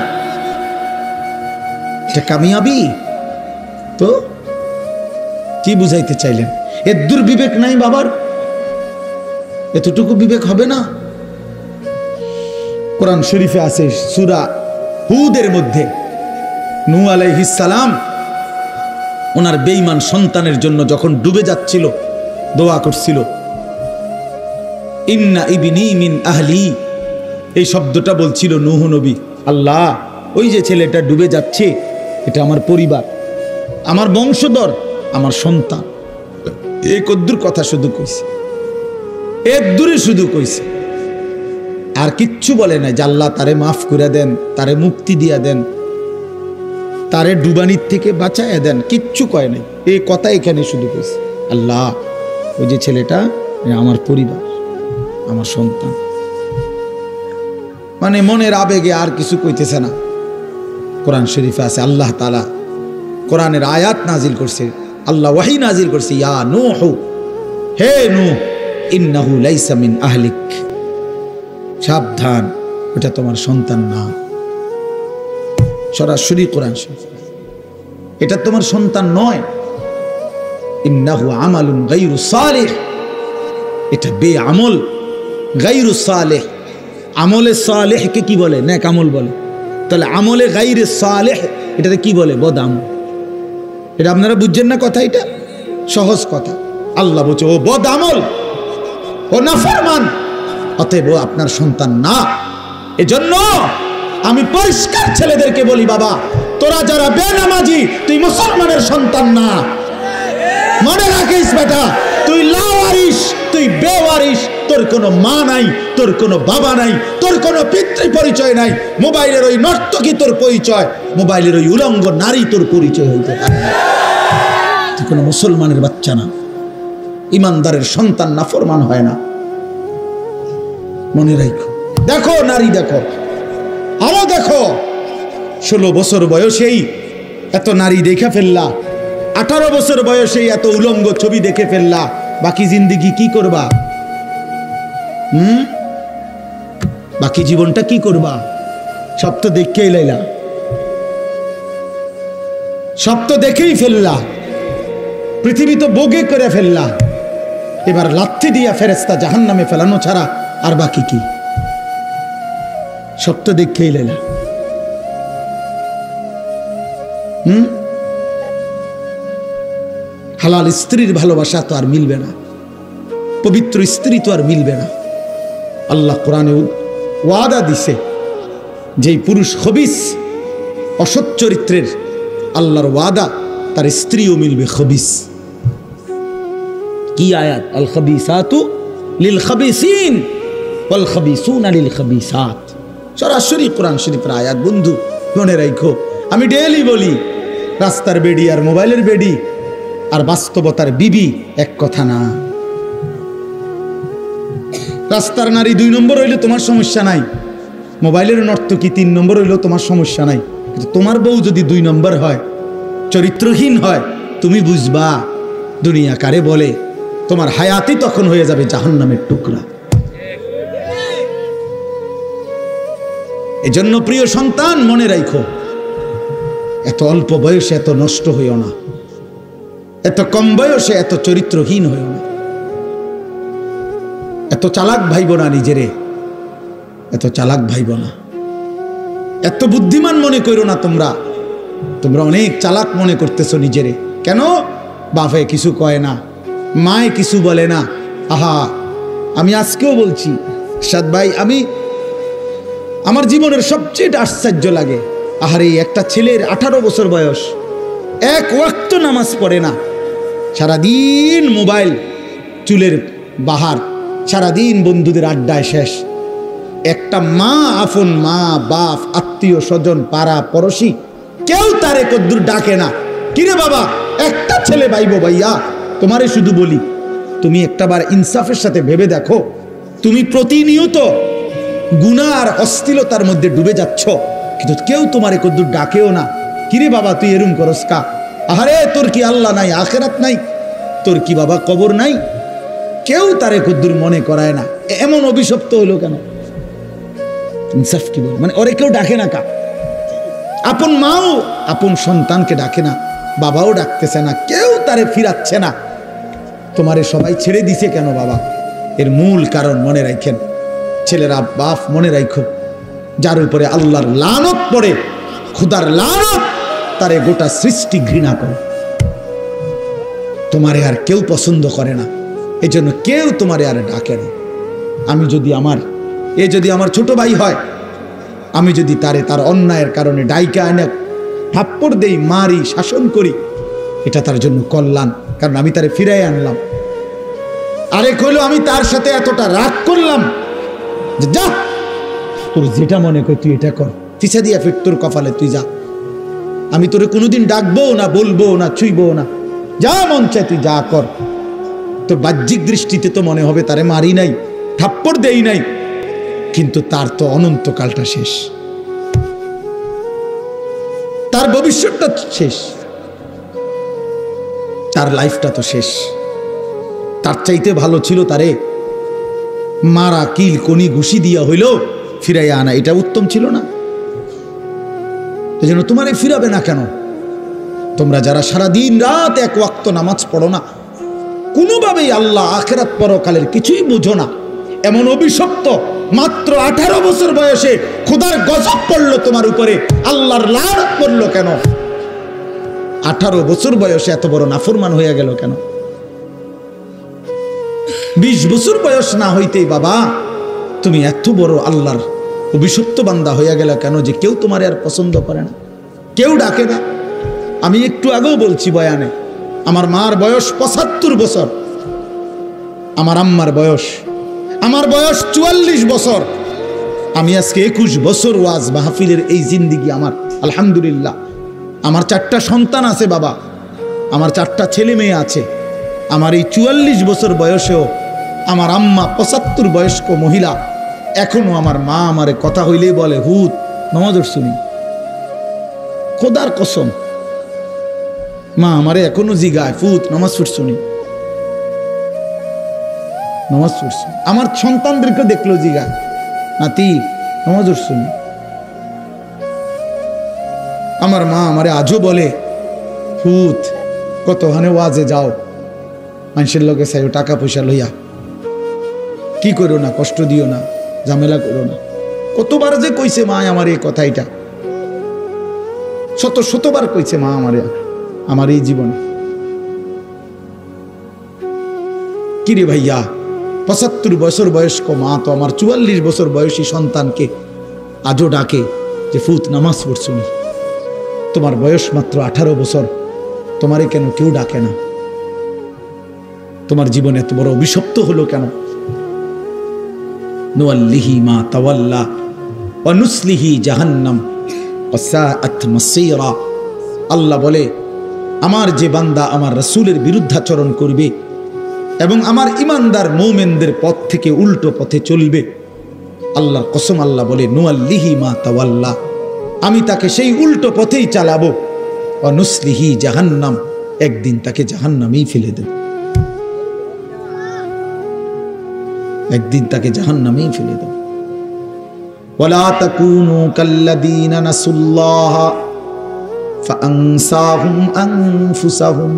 এটা কামিয়াবি। তো কি বুঝাইতে চাইলেন? এর দুর্বিবেক নাই বাবার? এতটুকু বিবেক হবে না? কোরআন শরীফে আছে সূরা হুদের মধ্যে নূহ আলাইহিস সালাম ওনার বেঈমান সন্তানের জন্য যখন ডুবে যাচ্ছিল দোয়া করছিল, ইন্না ইবনি মিন আহলি, এই শব্দটা বলছিল নূহ নবী, আল্লাহ ওই যে ছেলেটা ডুবে যাচ্ছে এটা আমার পরিবার, আমার বংশধর, আমার সন্তান। এই কদ্দুর কথা শুধু কইছে, এর দূরে শুধু কইছে, আর কিচ্ছু বলে নাই যে আল্লাহ তারে মাফ করে দেন, তারে মুক্তি দিয়া দেন, তারে ডুবানির থেকে বাঁচাইয়া দেন, কিচ্ছু কয় নাই। এই কথা এখানে শুধু কইছে, আল্লাহ ওই যে ছেলেটা আমার পরিবার, আমার সন্তান। মানে মনের আবেগে আর কিছু কইতেছে না। কোরআন শরীফে আছে আল্লাহ তাআলা কোরআনের আয়াত নাজিল করছে, আল্লাহ ওয়াহি নাজিল করছে, ইয়া নূহ, হে নূহ, ইন্নাহু লাইসা মিন আহলিক, সাবধান ওটা তোমার সন্তান না। সরাসরি কোরআন শরীফ, এটা তোমার সন্তান নয়। ইন্নাহু আমালুন গায়রু সালিহ, এটা বেআমল, গায়রু সালেহ। আমলে সালেহকে কি বলে? নেক আমল বলে। তাহলে আমলে গায়রে সালেহ এটাতে কি বলে? বদ আমল। এটা আপনারা বুঝছেন না কথা? এটা সহজ কথা। আল্লাহ বলছে ও বদ আমল, ও নাফরমান, অতএব ও আপনার সন্তান না। এজন্য আমি পরিষ্কার ছেলেদেরকে বলি, বাবা তোরা যারা বেনামাজি, তুই মুসলমানের সন্তান না। মনে রাখিস বেটা, তুই লাওয়ারিস, তুই বেওয়ারিস, তোর কোনো মা নাই, তোর কোনো বাবা নাই, তোর কোনো পিতৃ পরিচয় নাই। মোবাইলের ওই নর্তকী তোর পরিচয়, মোবাইলের ওই উলঙ্গ নারী তোর পরিচয় হইতে পারে। তুই কোনো মুসলমানের বাচ্চা না, ইমানদারের সন্তান নাফরমান হয় না। মনে রাখো। দেখো নারী, দেখো আরো দেখো, 16 বছর বয়সেই এত নারী দেখে ফেললা, 18 বছর বয়সেই এত উলঙ্গ ছবি দেখে ফেললা, বাকি জিন্দেগি কি করবা? বাকি জীবনটা কি করবা? সব তো দেখেই লাইলা, সব তো দেখেই ফেললা, পৃথিবী তো বোগে করে ফেললা। এবার লাথি দিয়া ফেরেশতা জাহান্নামে ফেলানো ছাড়া আর বাকি কি? সব তো দেখেই লাইলা। হালাল স্ত্রীর ভালোবাসা তো আর মিলবে না, পবিত্র স্ত্রী তো আর মিলবে না। আল্লাহ কোরআনে ওয়াদা দিছে, যেই পুরুষ খবিস, অসৎ চরিত্রের, আল্লাহর ওয়াদা তার স্ত্রীও মিলবে খবিস। কি আয়াত? আল খাবিসাতু লিল খাবিসিন ওয়াল খাবিসুনা লিল খাবিসাত। সরাসরি কোরআন শরীফের আয়াত। বন্ধু মনে রাখো, আমি ডেইলি বলি, রাস্তার বেডি আর মোবাইলের বেডি আর বাস্তবতার বিবি এক কথা না। রাস্তার নারী 2 নম্বর হইলে তোমার সমস্যা নাই, মোবাইলের নর্তকী 3 নম্বর হইলেও তোমার সমস্যা নাই। কিন্তু তোমার বউ যদি 2 নম্বর হয়, চরিত্রহীন হয়, তুমি বুঝবা দুনিয়া কারে বলে। তোমার হায়াতই তখন হয়ে যাবে জাহান্নামের টুকরা। এজন্য প্রিয় সন্তান মনে রাখো, এত অল্প বয়সে এত নষ্ট হইও না, এত কম বয়সে এত চরিত্রহীন হইও না, এত চালাক ভাইব না নিজেরে, এত চালাক ভাইব না, এত বুদ্ধিমান মনে করো না। তোমরা অনেক চালাক মনে করতেছো নিজেরে। কেন? বাপে কিছু কয় না, মায়ে কিছু বলে না। আহা, আমি আজকেও বলছি সাদ ভাই, আমার জীবনের সবচেয়ে আশ্চর্য লাগে, আহারে একটা ছেলের 18 বছর বয়স, এক ওয়াক্ত নামাজ পড়ে না, সারাদিন মোবাইল, চুলের বাহার, সারাদিন বন্ধুদের আড্ডায় শেষ। একটা মা, আপন মা, বাপ, আত্মীয় স্বজন, পাড়া পড়শি, কেউ তারে কদ্দুর ডাকে না। কিরে বাবা, একটা ছেলে ভাইবো ভাইয়া, তোমারে শুধু বলি, তুমি একটাবার ইনসাফের সাথে ভেবে দেখো, তুমি প্রতিনিয়ত গুনাহ আর অশ্লীলতার মধ্যে ডুবে যাচ্ছ, কিন্তু কেউ তোমারে কদ্দুর ডাকেও না। কিরে বাবা, তুই এরম করস কা? আহারে, তোর কি আল্লাহ নাই, আখেরাত নাই? তোর কি বাবা কবর নাই? কেউ তারে কদ্দুর মনে করায় না। এমন অভিশপ্ত হলো কেন? ইনসাফ কি বলে, মানে ওরে কেউ ডাকে না কা, আপন মাও আপন সন্তানকে ডাকে না, বাবাও ডাকতেছে না, কেউ তারে ফিরাচ্ছে না। তোমারে সবাই ছেড়ে দিছে কেন বাবা? এর মূল কারণ মনে রাখেন, ছেলেরা বাপ মনে রাখো, যার উপরে আল্লাহর লানত পড়ে, খুদার লানত, তারে গোটা সৃষ্টি ঘৃণা করে, তোমারে আর কেউ পছন্দ করে না, এজন্য কেউ তোমারে আর ডাকে না। আমি যদি যদি আমার ছোট ভাই হয়, আমি যদি তার অন্যায়ের কারণে ডাইকা আনে থাপ্পড় দেই, মারি, শাসন করি, এটা তার জন্য কল্যাণ, কারণ আমি তারে ফিরাই আনলাম। আরেক হইলো আমি তার সাথে এতটা রাগ করলাম যে যা, তোর যেটা মনে কর তুই এটা কর, চিছা দিয়া ফির তোর কপালে তুই যা, আমি তোরে কোনোদিন ডাকবো না, বলবো না, ছুঁইবো না, যা মন চায় তুই যা কর। তোর বাহ্যিক দৃষ্টিতে তো মনে হবে তারে মারি নাই, থাপ্পড় দেই নাই, কিন্তু তার তো অনন্তকালটা শেষ, তার ভবিষ্যৎটা শেষ, তার লাইফটা তো শেষ। তার চাইতে ভালো ছিল তারে মারা, কিল, কনি, ঘুষি দিয়া হইল ফিরাইয়া আনা, এটা উত্তম ছিল না? এজন্য তোমারে ফিরাবে না কেন? তোমরা যারা সারাদিন রাত এক ওয়াক্ত নামাজ পড়ো না, কোনোভাবেই আল্লাহ আখিরাত পরকালের কিছুই বুঝো না, এমন অভিশপ্ত, মাত্র 18 বছর বয়সে খোদার গজব পড়লো তোমার উপরে, আল্লাহর লানত পড়লো কেন? 18 বছর বয়সে এত বড় নাফরমান হয়ে গেল কেন? 20 বছর বয়স না হইতেই বাবা তুমি এত বড় আল্লাহর অভিশপ্ত বান্দা হয়ে গেল কেন, যে কেউ তোমার আর পছন্দ করে না, কেউ ডাকে না? আমি একটু আগেও বলছি বয়ানে, আমার মার বয়স 75 বছর, আমার আম্মার বয়স, আমার বয়স 44 বছর। আমি আজকে 21 বছর ওয়াজ মাহফিলের এই জিন্দিগি আমার, আলহামদুলিল্লাহ। আমার 4টা সন্তান আছে বাবা, আমার 4টা ছেলে মেয়ে আছে। আমার এই 44 বছর বয়সেও আমার আম্মা 75 বয়স্ক মহিলা, এখনো আমার মা আমারে কথা হইলেই বলে, হুত নামাজ শুনি, খোদার কসম মা আমারে এখনো জিগায়, ফুত নামাজ শুনি, নামাজ পড়ছি। আমার সন্তানদেরকে দেখলো জিগায়, নাতি নামাজ শুনি। আমার মা আমারে আজও বলে, ফুত কতখানে ওয়াজে যাও, মানুষের লোকে চাইও টাকা পয়সা লইয়া, কি করো না, কষ্ট দিও না, ঝামেলা করো না। কতবার যে কইছে মা আমার এই কথাইটা, শতবার কইছে মা আমারে আমার এই জীবনে। কিরে ভাইয়া, 75 বছর বয়স্ক মা তো আমার 44 বছর বয়সী সন্তানকে আজও ডাকে যে ফুত নামাজ পড়ছুনি, তোমার বয়স মাত্র 18 বছর, তোমারে কেন কেউ ডাকে না? তোমার জীবনে এত বড় অভিশপ্ত হলো কেন? নুয়াল্লিহি মা তাওয়াল্লা ওয়া নুসলিহি জাহান্নাম ওয়া সাআত মাসীরা। আল্লাহ বলে, আমার যে বান্দা আমার রাসূলের বিরুদ্ধাচরণ করবে এবং আমার ইমানদার মুমিনদের পথ থেকে উল্টো পথে চলবে, আল্লাহর কসম আল্লাহ বলে, নুয়াল্লিহি মা তাওয়াল্লা, আমি তাকে সেই উল্টো পথেই চালাবো, ওয়া নুসলিহি জাহান্নাম, একদিন তাকে জাহান্নামেই ফেলে দেব, একদিন তাকে জাহান্নামেই ফেলে দেব। ওয়ালা তাকুনু কাল্লাযীনা নাসুল্লাহ ফাআনসাহুম আনফুসাহুম।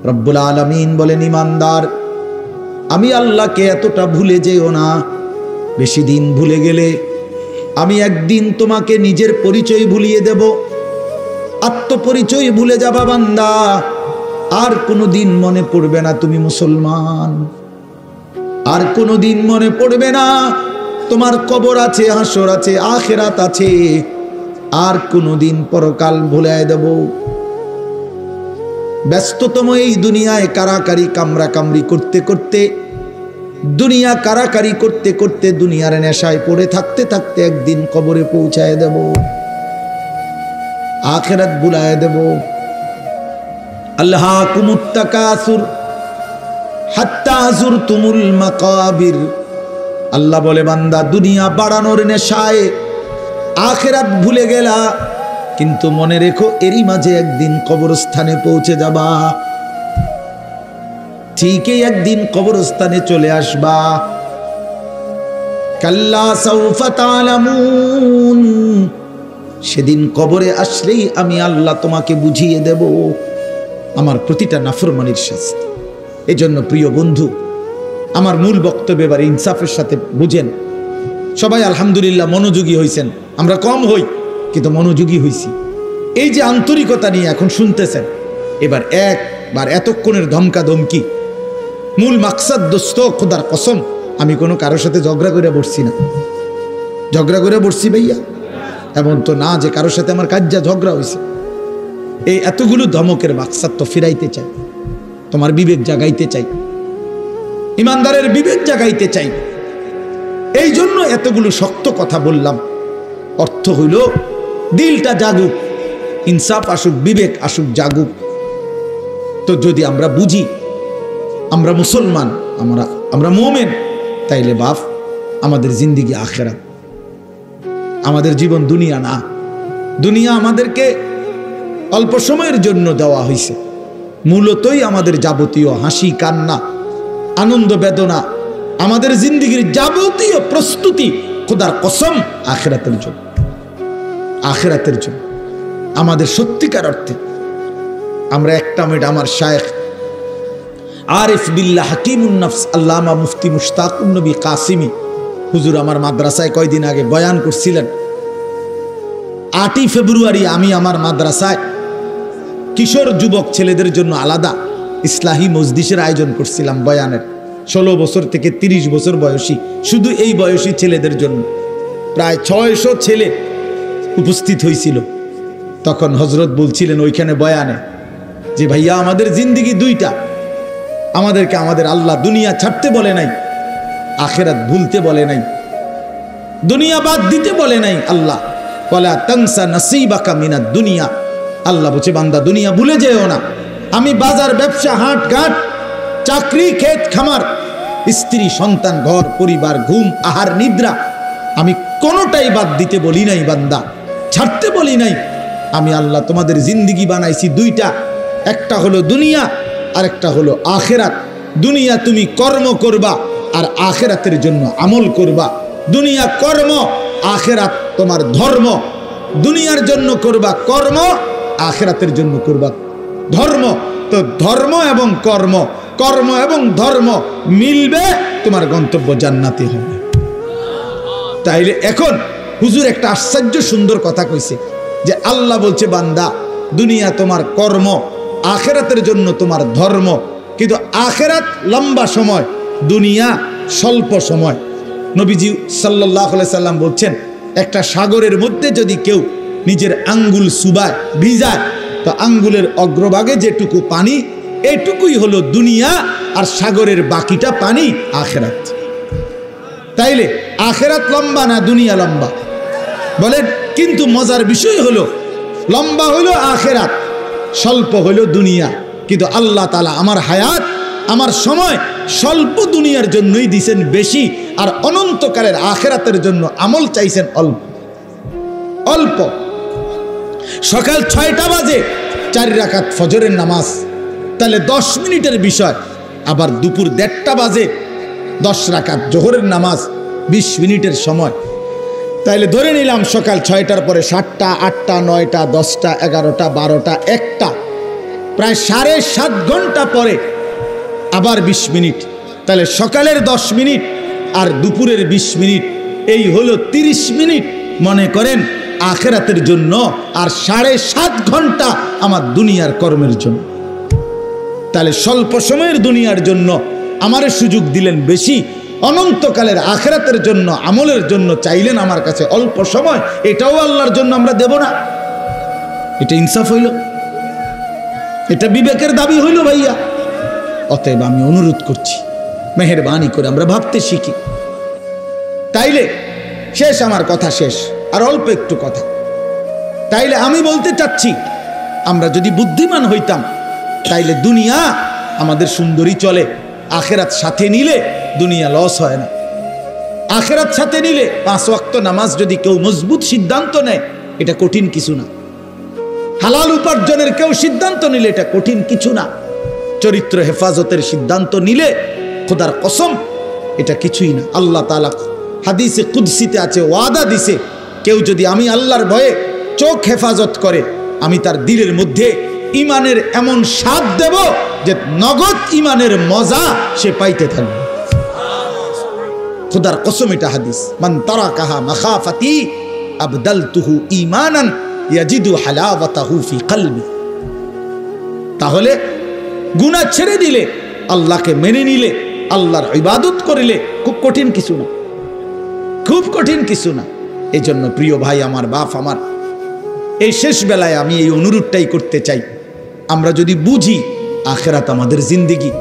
রব্বুল আলামিন বলেন, ইমানদার আমি আল্লাহকে এতটা ভুলে যেও না, বেশি দিন ভুলে গেলে আমি একদিন তোমাকে নিজের পরিচয় ভুলিয়ে দেব, আত্মপরিচয় ভুলে যাবা বান্দা, আর কোনোদিন মনে পড়বে না তুমি মুসলমান, আর কোনোদিন মনে পড়বে না তোমার কবর আছে, হাসর আছে, আখিরাত আছে, আর কোনোদিন পরকাল ভুলায় দেব। ব্যস্ততম এই দুনিয়ায় কারাকারি কামরা কামড়ি করতে করতে, দুনিয়া কারাকারি করতে করতে, দুনিয়ার নেশায় পড়ে থাকতে থাকতে একদিন কবরে পৌঁছায় দেব, আখিরাত ভুলায় দেব। আল্লাহকুমুত তাকাসুর হাত্তা যুরতুমুল মাকাবির। আল্লাহ বলে, বান্দা দুনিয়া বাড়ানোর নেশায় আখিরাত ভুলে গেলা, কিন্তু মনে রেখো এরই মাঝে একদিন কবরস্থানে পৌঁছে যাবা, ঠিকই একদিন কবরস্থানে চলে আসবা। কাল্লা সাউফা তা'লামুন, সেদিন কবরে আসলেই আমি আল্লাহ তোমাকে বুঝিয়ে দেব আমার প্রতিটা নাফরমানির শাস্তি। এজন্য প্রিয় বন্ধু, আমার মূল বক্তব্য এবার ইনসাফের সাথে বুঝেন। সবাই আলহামদুলিল্লাহ মনোযোগী হয়েছেন, আমরা কম হই কিন্তু মনোযোগী হইছি। এই যে আন্তরিকতা নিয়ে এখন শুনতেছেন, এবার একবার এতক্ষণের ধমকা ধমকি মূল মাকসাদ, দোস্ত খোদার কসম আমি কোনো কারোর সাথে ঝগড়া করে বসছি না। ঝগড়া করে বসছি ভাইয়া এমন তো না যে কারোর সাথে আমার কাজ্জা ঝগড়া হয়েছে। এই এতগুলো ধমকের মাকসাদ তো ফিরাইতে চাই, তোমার বিবেক জাগাইতে চাই, ইমানদারের বিবেক জাগাইতে চাই। এই জন্য এতগুলো শক্ত কথা বললাম। অর্থ হইল দিলটা জাগুক, ইনসাফ আসুক, বিবেক আসুক, জাগুক। তো যদি আমরা বুঝি আমরা মুসলমান, আমরা মুমিন, তাইলে বাপ আমাদের জিন্দিগি আখিরাত, আমাদের জীবন দুনিয়া না। দুনিয়া আমাদেরকে অল্প সময়ের জন্য দেওয়া হয়েছে, মূলতই আমাদের যাবতীয় হাসি কান্না আনন্দ বেদনা, আমাদের জিন্দিগির যাবতীয় প্রস্তুতি খোদার কসম আখিরাতের জন্য। আখিরাতের জন্য আমাদের সত্যিকার অর্থে আমরা একটা মিনিট আমার শায়েখ আরিফ বিল্লাহ হাকিমুন নফস আল্লামা মুফতি মুশতাকুন নবী কাসিমি হুজুর আমার মাদ্রাসায় কয়দিন আগে বয়ান করছিলেন। 8ই ফেব্রুয়ারি আমি আমার মাদ্রাসায় কিশোর যুবক ছেলেদের জন্য আলাদা ইসলাহি মজলিসের আয়োজন করছিলাম বয়ানের। 16 বছর থেকে 30 বছর বয়সী, শুধু এই বয়সী ছেলেদের জন্য প্রায় 600 ছেলে উপস্থিত হয়েছিল। তখন হজরত বলছিলেন ওইখানে বয়ানে যে ভাইয়া আমাদের জিন্দিগি দুইটা, আমাদেরকে আমাদের আল্লাহ দুনিয়া ছাড়তে বলে নাই, আখিরাত ভুলতে বলে নাই, দুনিয়া বাদ দিতে বলে নাই। আল্লাহ ওয়ালা তানসা নাসিবাকা মিনাদ দুনিয়া, আল্লাহ বলছে বান্দা দুনিয়া ভুলে যেও না। আমি বাজার ব্যবসা হাট ঘাট চাকরি ক্ষেত খামার স্ত্রী সন্তান ঘর পরিবার ঘুম আহার নিদ্রা আমি কোনোটাই বাদ দিতে বলি নাই বান্দা, ছাড়তে বলি নাই। আমি আল্লাহ তোমাদের জিন্দিগি বানাইছি দুইটা, একটা হলো দুনিয়া আর একটা হলো আখিরাত। দুনিয়া তুমি কর্ম করবা আর আখিরাতের জন্য আমল করবা। দুনিয়া কর্ম, আখিরাত তোমার ধর্ম। দুনিয়ার জন্য করবা কর্ম, আখিরাতের জন্য করবা ধর্ম। তো ধর্ম এবং কর্ম, কর্ম এবং ধর্ম মিলবে, তোমার গন্তব্য জান্নাতে হবে। তাইলে এখন হুজুর একটা আশ্চর্য সুন্দর কথা কইছে যে আল্লাহ বলছে বান্দা দুনিয়া তোমার কর্ম, আখিরাতের জন্য তোমার ধর্ম। কিন্তু আখিরাত লম্বা সময়, দুনিয়া স্বল্প সময়। নবীজি সাল্লাল্লাহু আলাইহি সাল্লাম বলছেন একটা সাগরের মধ্যে যদি কেউ নিজের আঙ্গুল চুবায় ভিজায়, তো আঙ্গুলের অগ্রভাগে যেটুকু পানি এটুকুই হলো দুনিয়া, আর সাগরের বাকিটা পানি আখিরাত। তাইলে আখিরাত লম্বা না দুনিয়া লম্বা বলেন? কিন্তু মজার বিষয় হলো লম্বা হইল আখিরাত, স্বল্প হইল দুনিয়া। কিন্তু আল্লাহ তাআলা আমার হায়াত, আমার সময় স্বল্প দুনিয়ার জন্যই দিছেন বেশি, আর অনন্তকালের আখিরাতের জন্য আমল চাইছেন অল্প অল্প। সকাল 6টা বাজে 4 রাকাত ফজরের নামাজ, তাহলে 10 মিনিটের বিষয়। আবার দুপুর 1:30টা বাজে 10 রাকাত জোহরের নামাজ, 20 মিনিটের সময়। তাইলে ধরে নিলাম সকাল 6টার পরে 7টা 8টা 9টা 10টা 11টা 12টা 1টা, প্রায় 7.5 ঘন্টা পরে আবার 20 মিনিট। তাহলে সকালের 10 মিনিট আর দুপুরের 20 মিনিট, এই হলো 30 মিনিট মনে করেন আখিরাতের জন্য, আর 7.5 ঘন্টা আমার দুনিয়ার কর্মের জন্য। তাহলে স্বল্প সময়ের দুনিয়ার জন্য আমারে সুযোগ দিলেন বেশি, অনন্তকালের আখিরাতের জন্য আমলের জন্য চাইলেন আমার কাছে অল্প সময়। এটাও আল্লাহর জন্য আমরা দেব না? এটা ইনসাফ হইল? এটা বিবেকের দাবি হইল ভাইয়া? অতএব আমি অনুরোধ করছি মেহেরবানি করে আমরা ভাবতে শিখি। তাইলে শেষ, আমার কথা শেষ, আর অল্প একটু কথা। তাইলে আমি বলতে চাচ্ছি আমরা যদি বুদ্ধিমান হইতাম তাইলে দুনিয়া আমাদের সুন্দরী চলে, আখিরাত সাথে নিলে দুনিয়া লস হয় না। আখিরাত সাথে নিলে 5 ওয়াক্ত নামাজ যদি কেউ মজবুত সিদ্ধান্ত নেয়, এটা কঠিন কিছু না। হালাল উপার্জনের কেউ সিদ্ধান্ত নিলে এটা কঠিন কিছু না। চরিত্র হেফাজতের সিদ্ধান্ত নিলে খোদার কসম এটা কিছুই না। আল্লাহ তাআলা হাদিসে কুদসিতে আছে, ওয়াদা দিছে, কেউ যদি আমি আল্লাহর ভয়ে চোখ হেফাজত করে, আমি তার দিলের মধ্যে ইমানের এমন স্বাদ দেব যে নগদ ইমানের মজা সে পাইতে থাকবে। খুদার কসম, এটা হাদিস। মান তারাকাহা মাখাফাতি আবদালতুহু ঈমানান ইয়াজিদু হালাওয়াতাহু ফি কলবি। তাহলে গুনাহ ছেড়ে দিলে, আল্লাহকে মেনে নিলে, আল্লাহর ইবাদত করিলে খুব কঠিন কিছু না, খুব কঠিন কিছু না। এই জন্য প্রিয় ভাই আমার, বাপ আমার, এই শেষ বেলায় আমি এই অনুরোধটাই করতে চাই, আমরা যদি বুঝি আখিরাত আমাদের জিন্দেগি,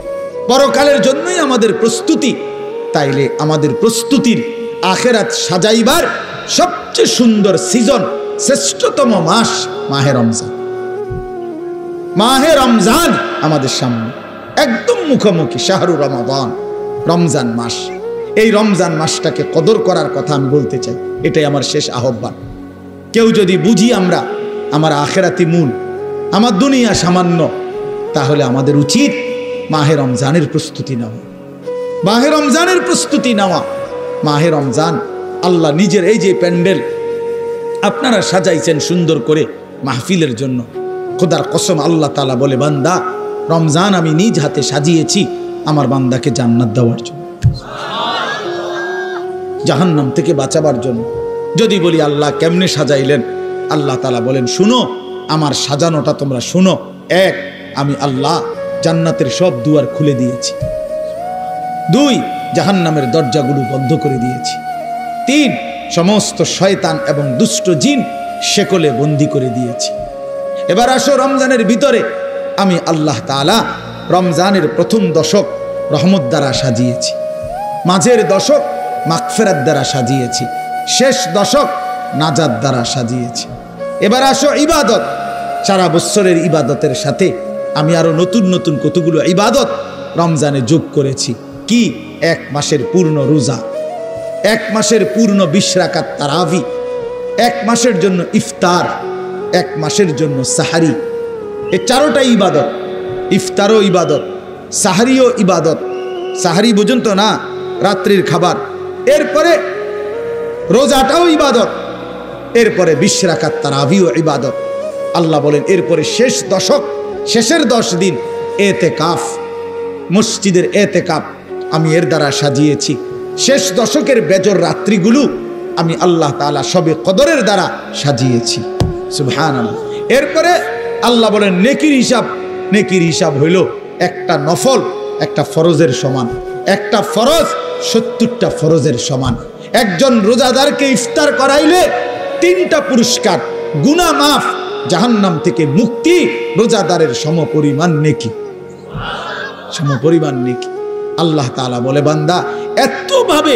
পরকালের জন্যই আমাদের প্রস্তুতি, তাইলে আমাদের প্রস্তুতির আখিরাত সাজাইবার সবচেয়ে সুন্দর সিজন, শ্রেষ্ঠতম মাস মাহে রমজান। মাহে রমজান আমাদের সামনে একদম মুখোমুখি, শাহরু রমাদান, রমজান মাস। এই রমজান মাসটাকে কদর করার কথা আমি বলতে চাই, এটাই আমার শেষ আহ্বান। কেউ যদি বুঝি আমরা আমার আখিরাতি মূল, আমার দুনিয়া সামান্য, তাহলে আমাদের উচিত মাহে রমজানের প্রস্তুতি নেওয়া, মাহে রমজানের প্রস্তুতি নেওয়া। মাহে রমজান আল্লাহ নিজের, এই যে প্যান্ডেল আপনারা সাজাইছেন সুন্দর করে মাহফিলের জন্য, খোদার কসম আল্লাহ তাআলা বলে, বান্দা, রমজান আমি নিজ হাতে সাজিয়েছি আমার বান্দাকে জান্নাত দেওয়ার জন্য, জাহান্নাম থেকে বাঁচাবার জন্য। যদি বলি আল্লাহ কেমনে সাজাইলেন, আল্লাহ তাআলা বলেন, শুনো আমার সাজানোটা তোমরা শুনো। এক, আমি আল্লাহ জান্নাতের সব দুয়ার খুলে দিয়েছি। দুই, জাহান্নামের দরজাগুলো বন্ধ করে দিয়েছি। তিন, সমস্ত শয়তান এবং দুষ্ট জিন শেকলে বন্দী করে দিয়েছি। এবার আসো রমজানের ভিতরে, আমি আল্লাহ তাআলা রমজানের প্রথম দশক রহমত দ্বারা সাজিয়েছি, মাঝের দশক মাগফিরাত দ্বারা সাজিয়েছি, শেষ দশক নাজাত দ্বারা সাজিয়েছি। এবার আসো ইবাদত, সারা বছরের ইবাদতের সাথে আমি আরো নতুন নতুন কতগুলো ইবাদত রমজানে যোগ করেছি। কি? 1 মাসের পূর্ণ রোজা, 1 মাসের পূর্ণ 20 রাকাত তারাবি, 1 মাসের জন্য ইফতার, 1 মাসের জন্য সাহারি। এই 4টা ইবাদত, ইফতারও ইবাদত, সাহারিও ইবাদত। সাহারি বুঝুন তো না, রাত্রির খাবার। এরপরে রোজাটাও ইবাদত, এরপরে 20 রাকাত তারাবিও ইবাদত। আল্লাহ বলেন এরপরে শেষ দশক, শেষের 10 দিন এতেকাফ, মসজিদের এতেকাফ আমি এর দ্বারা সাজিয়েছি। শেষ দশকের বেজর রাত্রিগুলো আমি আল্লাহ তাআলা সবে কদরের দ্বারা সাজিয়েছি। সুবহানাল্লাহ। এরপরে আল্লাহ বলেন নেকির হিসাব, নেকির হিসাব হইল একটা নফল একটা ফরজের সমান, একটা ফরজ 70টা ফরজের সমান। একজন রোজাদারকে ইফতার করাইলে 3টা পুরস্কার, গুনাহ মাফ, জাহান্নাম থেকে মুক্তি, রোজাদারের সমপরিমাণ নেকি, সমপরিমাণ নেকি। আল্লাহ তাআলা বলে, বান্দা এতভাবে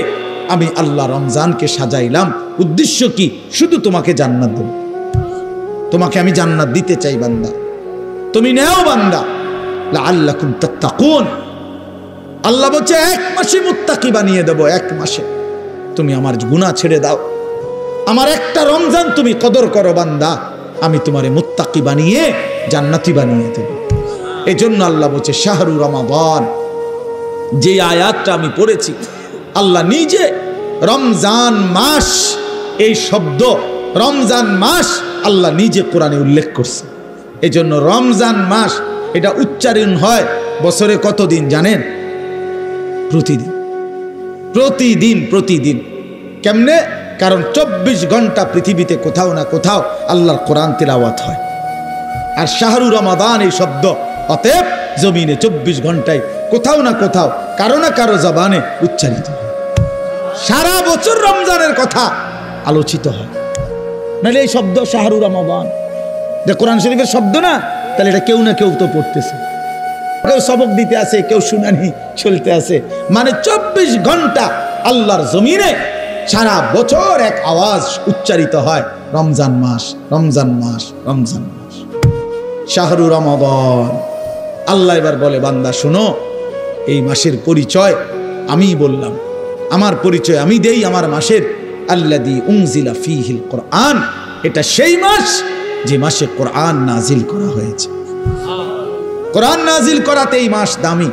আমি আল্লাহ রমজানকে সাজাইলাম, উদ্দেশ্য কি? শুধু তোমাকে জান্নাত দেব, তোমাকে আমি জান্নাত দিতে চাই বান্দা, তুমি নেও বান্দা, লাআল্লাকুম তাত্তাকুন। আল্লাহ বলছে 1 মাসে মুত্তাকি বানিয়ে দেব, 1 মাসে তুমি আমার গুনাহ ছেড়ে দাও, আমার একটা রমজান তুমি কদর করো বান্দা, আমি তোমারে মুত্তাকি বানিয়ে জান্নাতি বানিয়ে দেব। এই জন্য আল্লাহ বলছে শাহরু রমাদান। যে আয়াতটা আমি পড়েছি, আল্লাহ নিজে রমজান মাস, এই শব্দ রমজান মাস আল্লাহ নিজে কোরআনে উল্লেখ করছে। এই জন্য রমজান মাস এটা উচ্চারণ হয় বছরে কতদিন জানেন? প্রতিদিন, প্রতিদিন, প্রতিদিন। কেমনে? কারণ 24 ঘন্টা পৃথিবীতে কোথাও না কোথাও আল্লাহর কোরআন তিলাওয়াত হয়। আর শাহরু রমাদান এই শব্দ অতএব জমিনে 24 ঘন্টায় কোথাও না কোথাও কারো না কারো জবানে উচ্চারিত হয়। সারা বছর রমজানের কথা আলোচিত হয়। নাহলে এই শব্দ শাহরু রমাদান এটা কোরআন শরীফের শব্দ না, তাহলে এটা কেউ না কেউ তো পড়তেছে, কেউ সবক দিতে আছে, কেউ শুনানি চলতে আছে। মানে 24 ঘন্টা আল্লাহর জমিনে সারা বছর এক আওয়াজ উচ্চারিত হয়, রমজান মাস, রমজান মাস, রমজান মাস, শাহরু রমাদান। আল্লাহ এবার বলে, বান্দা শোনো, এই মাসের পরিচয় আমি বললাম, আমার পরিচয় আমি দেই আমার মাসের। আল্লাযী উনজিলা ফীহিল কোরআন, এটা সেই মাস যে মাসে কোরআন নাজিল করা হয়েছে। কোরআন নাজিল করাতে এই মাস দামি।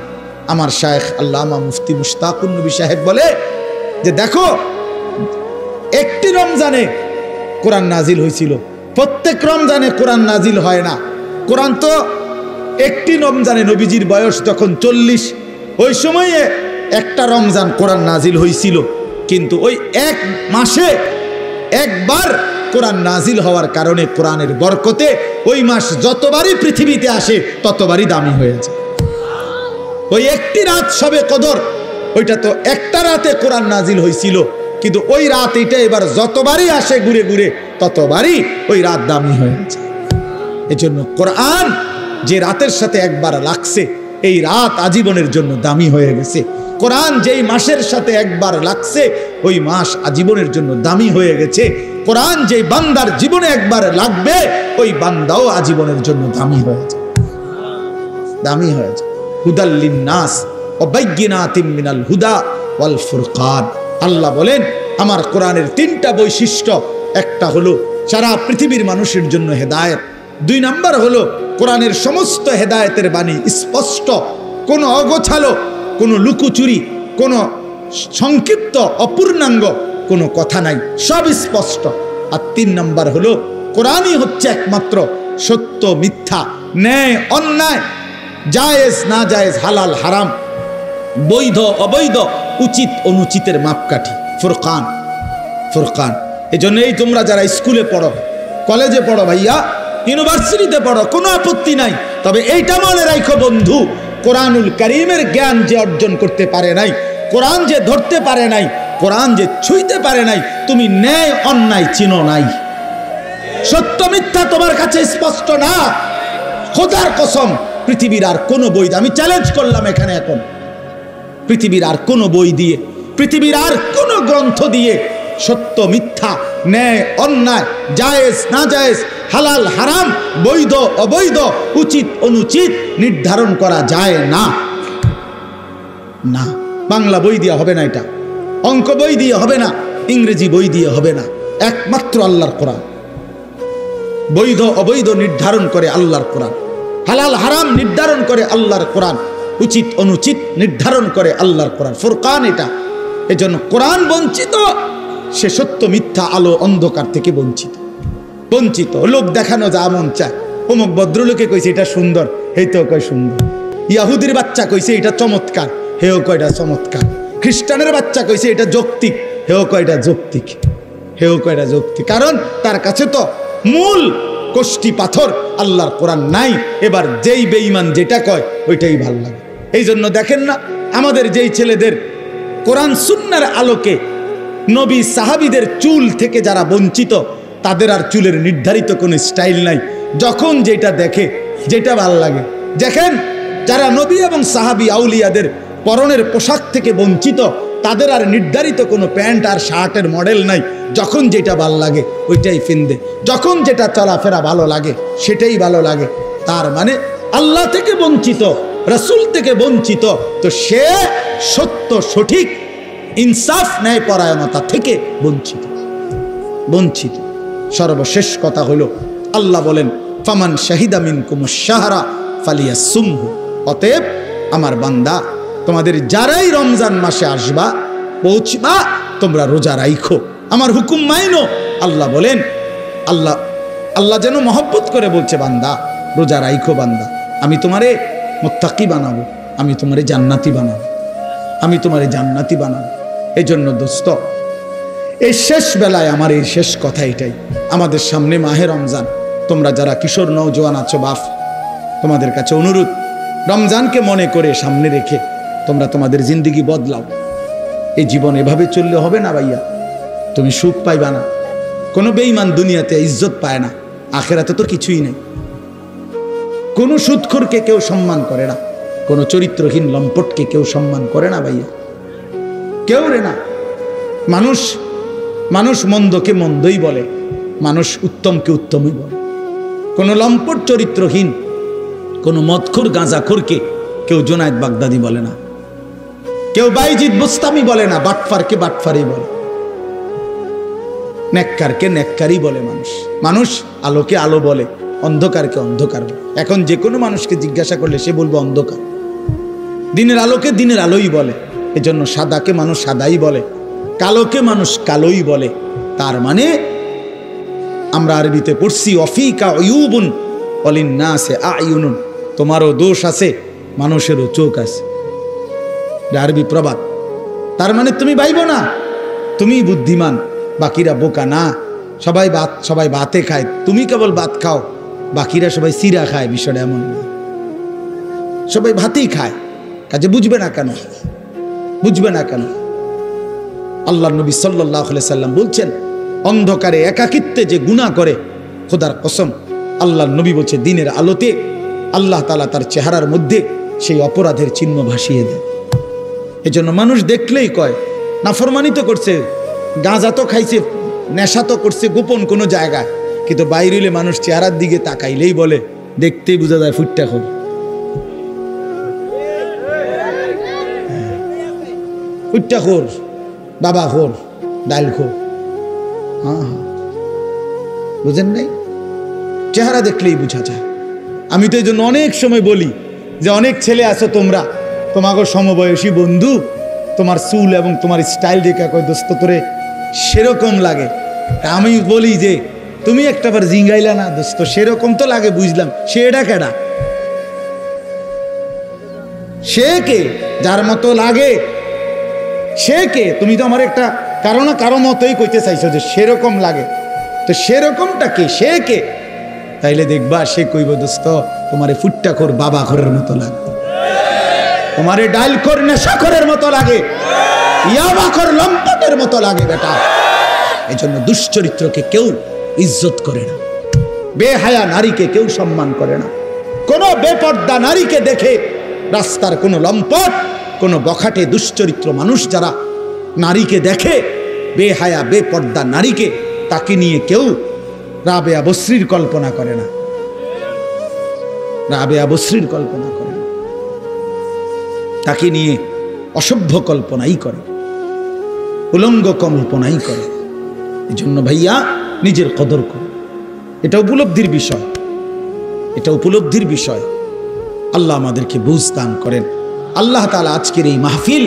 আমার শায়েখ আল্লামা মুফতি মুশতাকুন নবী সাহেব বলে যে দেখো একটি রমজানে কোরআন নাজিল হয়েছিল, প্রত্যেক রমজানে কোরআন নাজিল হয় না। কোরআন তো একটি রমজানে, নবীজির বয়স যখন 40, ওই সময়ে একটা রমজান কোরআন নাজিল হয়েছিল। কিন্তু ওই এক মাসে একবার কোরআন নাজিল হওয়ার কারণে কোরআনের বরকতে ওই মাস যতবারই পৃথিবীতে আসে ততবারই দামি হয়েছে। ওই একটি রাত শবে কদর, ওইটা তো একটা রাতে কোরআন নাজিল হয়েছিল, কিন্তু ওই রাত এটা এবার যতবারই আসে ঘুরে ঘুরে ততবারই ওই রাত দামি হয়েছে। এজন্য কোরআন যে রাতের সাথে একবার লাগছে, এই রাত আজীবনের জন্য দামি হয়ে গেছে। কোরআন যেই মাসের সাথে একবার লাগছে, ওই মাস আজীবনের জন্য দামি হয়ে গেছে। কোরআন যেই বান্দার জীবনে একবার লাগবে, ওই বান্দাও আজীবনের জন্য দামি হয়েছে, দামি হয়েছে। হুদাল লিন্নাস ওয়া বাইয়িনাতিম মিনাল হুদা ওয়াল ফুরকান। আল্লাহ বলেন আমার কোরআনের 3টা বৈশিষ্ট্য, একটা হলো সারা পৃথিবীর মানুষের জন্য হেদায়েত, 2 নাম্বার হলো কোরআনের সমস্ত হেদায়েতের বাণী স্পষ্ট, কোনো অগোছালো, কোনো লুকোচুরি, কোনো সংক্ষিপ্ত অপূর্ণাঙ্গ কোনো কথা নাই, সব স্পষ্ট। আর 3 নাম্বার হলো কোরআনই হচ্ছে একমাত্র সত্য মিথ্যা, ন্যায় অন্যায়, জায়েজ না জায়েজ, হালাল হারাম, বৈধ অবৈধ, উচিত অনুচিতের মাপকাঠি। ফুরকান, ফুরকান। এই জন্য এই তোমরা যারা স্কুলে পড়ো, কলেজে পড়ো, ভাইয়া ইউনিভার্সিটিতে পড়ো, কোনো আপত্তি নাই, তবে এইটা মনে রাখো বন্ধু, কোরআনুল কারীমের জ্ঞান যে অর্জন করতে পারে নাই, কোরআন যে ধরতে পারে নাই, কোরআন যে ছুঁইতে পারে নাই, তুমি ন্যায় অন্যায় চিনো নাই, সত্য মিথ্যা তোমার কাছে স্পষ্ট না। খোদার কসম, পৃথিবীর আর কোন বই, আমি চ্যালেঞ্জ করলাম এখানে এখন, পৃথিবীর আর কোন বই দিয়ে, পৃথিবীর আর কোন গ্রন্থ দিয়ে সত্য মিথ্যা, ন্যায় অন্যায়, জায়েজ না জায়েজ, হালাল হারাম, বৈধ অবৈধ, উচিত অনুচিত নির্ধারণ করা যায় না। না, বাংলা বই দিয়ে হবে না, এটা অঙ্ক বই দিয়ে হবে না, ইংরেজি বই দিয়ে হবে না, একমাত্র আল্লাহর কোরআন। বৈধ অবৈধ নির্ধারণ করে আল্লাহর কোরআন, হালাল হারাম নির্ধারণ করে আল্লাহর কোরআন, উচিত অনুচিত নির্ধারণ করে আল্লাহর কোরআন। ফুরকান এটা। এজন্য কোরআন বঞ্চিত, সে সত্য মিথ্যা, আলো অন্ধকার থেকে বঞ্চিত, বঞ্চিত। লোক দেখানো যা মন চায়, অমুক ভদ্রলোকে কইছে এটা সুন্দর, এই তো কয় সুন্দর। ইয়াহুদির বাচ্চা কইছে এটা চমৎকার, হেও কয় এটা চমৎকার। খ্রিস্টানের বাচ্চা কইছে এটা যৌক্তিক, হেও কয় এটা যৌক্তিক, হেও কয় এটা যৌক্তিক। কারণ তার কাছে তো মূল কষ্টি পাথর আল্লাহর কোরআন নাই। এবার যেই বেঈমান যেটা কয় ওইটাই ভাল লাগে। এই জন্য দেখেন না, আমাদের যেই ছেলেদের কোরআন সুন্নাহর আলোকে নবী সাহাবীদের চুল থেকে যারা বঞ্চিত, তাদের আর চুলের নির্ধারিত কোনো স্টাইল নাই, যখন যেটা দেখে যেটা ভাল লাগে। দেখেন যারা নবী এবং সাহাবী আউলিয়াদের পরনের পোশাক থেকে বঞ্চিত, তাদের আর নির্ধারিত কোনো প্যান্ট আর শার্টের মডেল নাই, যখন যেটা ভাল লাগে ওইটাই ফিন্দে, যখন যেটা চলাফেরা ভালো লাগে সেটাই ভালো লাগে। তার মানে আল্লাহ থেকে বঞ্চিত, রাসূল থেকে বঞ্চিত, তো সে সত্য সঠিক ইনসাফ ন্যায় পরায়ণতা থেকে বঞ্চিত, বঞ্চিত। সর্বশেষ কথা হলো আল্লাহ বলেন ফামান শাহিদা মিনকুমুশ শাহরা ফালিয়াসুমহু। অতএব আমার বান্দা, তোমাদের যারাই রমজান মাসে আসবা, পৌঁছবা, তোমরা রোজা রাখো, আমার হুকুম মাইনো। আল্লাহ বলেন, আল্লাহ যেন মহব্বত করে বলছে, বান্দা রোজা রাখো, বান্দা আমি তোমারে মুত্তাকি বানাবো, আমি তোমারে জান্নাতি বানাবো, আমি তোমারে জান্নাতি বানাবো। এই জন্য দোস্ত, এই শেষ বেলায় আমার এই শেষ কথা এটাই, আমাদের সামনে মাহে রমজান। তোমরা যারা কিশোর নওজোয়ান আছো বাপ, তোমাদের কাছে অনুরোধ, রমজানকে মনে করে সামনে রেখে তোমরা তোমাদের জিন্দিগি বদলাও। এই জীবন এভাবে চললে হবে না ভাইয়া, তুমি সুখ পাইবা না। কোনো বেঈমান দুনিয়াতে ইজ্জত পায় না, আখেরাতে তো কিছুই নেই। কোনো সুদখোরকে কেউ সম্মান করে না, কোনো চরিত্রহীন লম্পটকে কেউ সম্মান করে না ভাইয়া, কেউ রে না। মানুষ মন্দকে মন্দই বলে, মানুষ উত্তমকে উত্তমই বলে। কোনো লম্পট চরিত্রহীন, কোনো মদখোর গাঁজাখোরকে কেউ জোনায়েদ বাগদাদি বলে না, কেউ বাইজিদ বুস্তামি বলে না, বাটফারকে বাটফারি বলে, নেককারকে নেককারই বলে। মানুষ আলোকে আলো বলে, অন্ধকারকে অন্ধকার বলে। এখন যে কোনো মানুষকে জিজ্ঞাসা করলে সে বলবে অন্ধকার, দিনের আলোকে দিনের আলোই বলে। এজন্য সাদাকে মানুষ সাদাই বলে, কালোকে মানুষ কালোই বলে। তার মানে আমরা আরবিতে পড়ছি অফিকা উয়ুবুন ওয়ালিন্নাসে আয়ুনুন, তোমারও দোষ আছে, মানুষেরও চোখ আছে। আরবি প্রবাদ। তার মানে তুমি ভাইব না তুমি বুদ্ধিমান, বাকিরা বোকা না। সবাই ভাতে খায়, তুমি কেবল ভাত খাও, বাকিরা সবাই সিরা খায়। বিষয়টা এমন না, সবাই ভাতেই খায়, কাজে বুঝবে না কেন? বুঝবে না কেন? আল্লাহ নবী সাল্লাল্লাহু আলাইহি সাল্লাম বলছেন, অন্ধকারে একাকিত্বে যে গুনাহ করে, খোদার কসম আল্লাহ নবী বলছে দিনের আলোতে আল্লাহ তাআলা তার চেহারার মধ্যে সেই অপরাধের চিহ্ন ভাসিয়ে দেয়। এজন্য মানুষ দেখলেই কয় নাফরমানি তো করছে, গাঁজা তো খাইছে, নেশা তো করছে গোপন কোনো জায়গায়, কিন্তু বাইরে হইলে মানুষ চেহারার দিকে তাকাইলেই বলে, দেখতেই বোঝা যায় ফুটটা খোর। ফুটটা খোর, বাবা খোর, ডাল খোর। হ্যাঁ, বুঝেন নাই? চেহারা দেখলেই বোঝা যায়। আমি তো এই জন্য অনেক সময় বলি যে অনেক ছেলে আছো তোমরা, তোমাকে সমবয়সী বন্ধু, তোমার চুল এবং তোমার স্টাইল দেখে কয় দোস্ত তোরে সেরকম লাগে। আমি বলি যে তুমি একটাবার জিঙ্গাইলা না দোস্ত, সেরকম তো লাগে বুঝলাম, সেটা কেডা? সে কে? যার মতো লাগে সে কে? তুমি তো আমার একটা কারো না কারো মতোই কইতে চাইছো যে সেরকম লাগে, তো সেরকমটা কে? সে কে? তাইলে দেখবা সে কইব দোস্ত তোমারে ফুট্টাখোর বাবাখোরের মতো লাগে, তোমারে ডাইলখোর নেশাখোরের মতো লাগে, ইয়াবাখোর লম্পটের মতো লাগে বেটা। এই জন্য দুশ্চরিত্রকে কেউ ইজ্জত করে না, বেহায়া নারীকে কেউ সম্মান করে না। কোন বেপর্দা নারীকে দেখে রাস্তার কোন লম্পট, কোন বখাটে দুশ্চরিত্র মানুষ যারা নারীকে দেখে, বেহায়া বেপর্দা নারীকে, তাকে নিয়ে কেউ রাবেয়া বসরির কল্পনা করে না, রাবেয়া বসরির কল্পনা করে না, তাকে নিয়ে অসভ্য কল্পনাই করে, উলঙ্গ কল্পনাই করে। এই জন্য ভাইয়া নিজের কদর করো, এটা উপলব্ধির বিষয়, এটা উপলব্ধির বিষয়। আল্লাহ আমাদেরকে বুঝ দান করেন। আল্লাহ তাআলা আজকের এই মাহফিল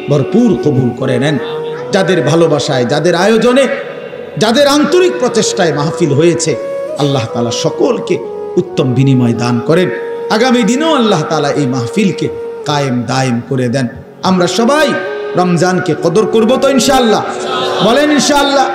ভরপুর কবুল করে নেন। যাদের ভালোবাসায়, যাদের আয়োজনে, যাদের আন্তরিক প্রচেষ্টায় মাহফিল হয়েছে, আল্লাহ তাআলা সকলকে উত্তম বিনিময় দান করেন। আগামী দিনেও আল্লাহ তাআলা এই মাহফিলকে কায়েম দায়েম করে দেন। আমরা সবাই রমজানকে কদর করব তো ইনশাআল্লাহ? বলেন ইনশাআল্লাহ।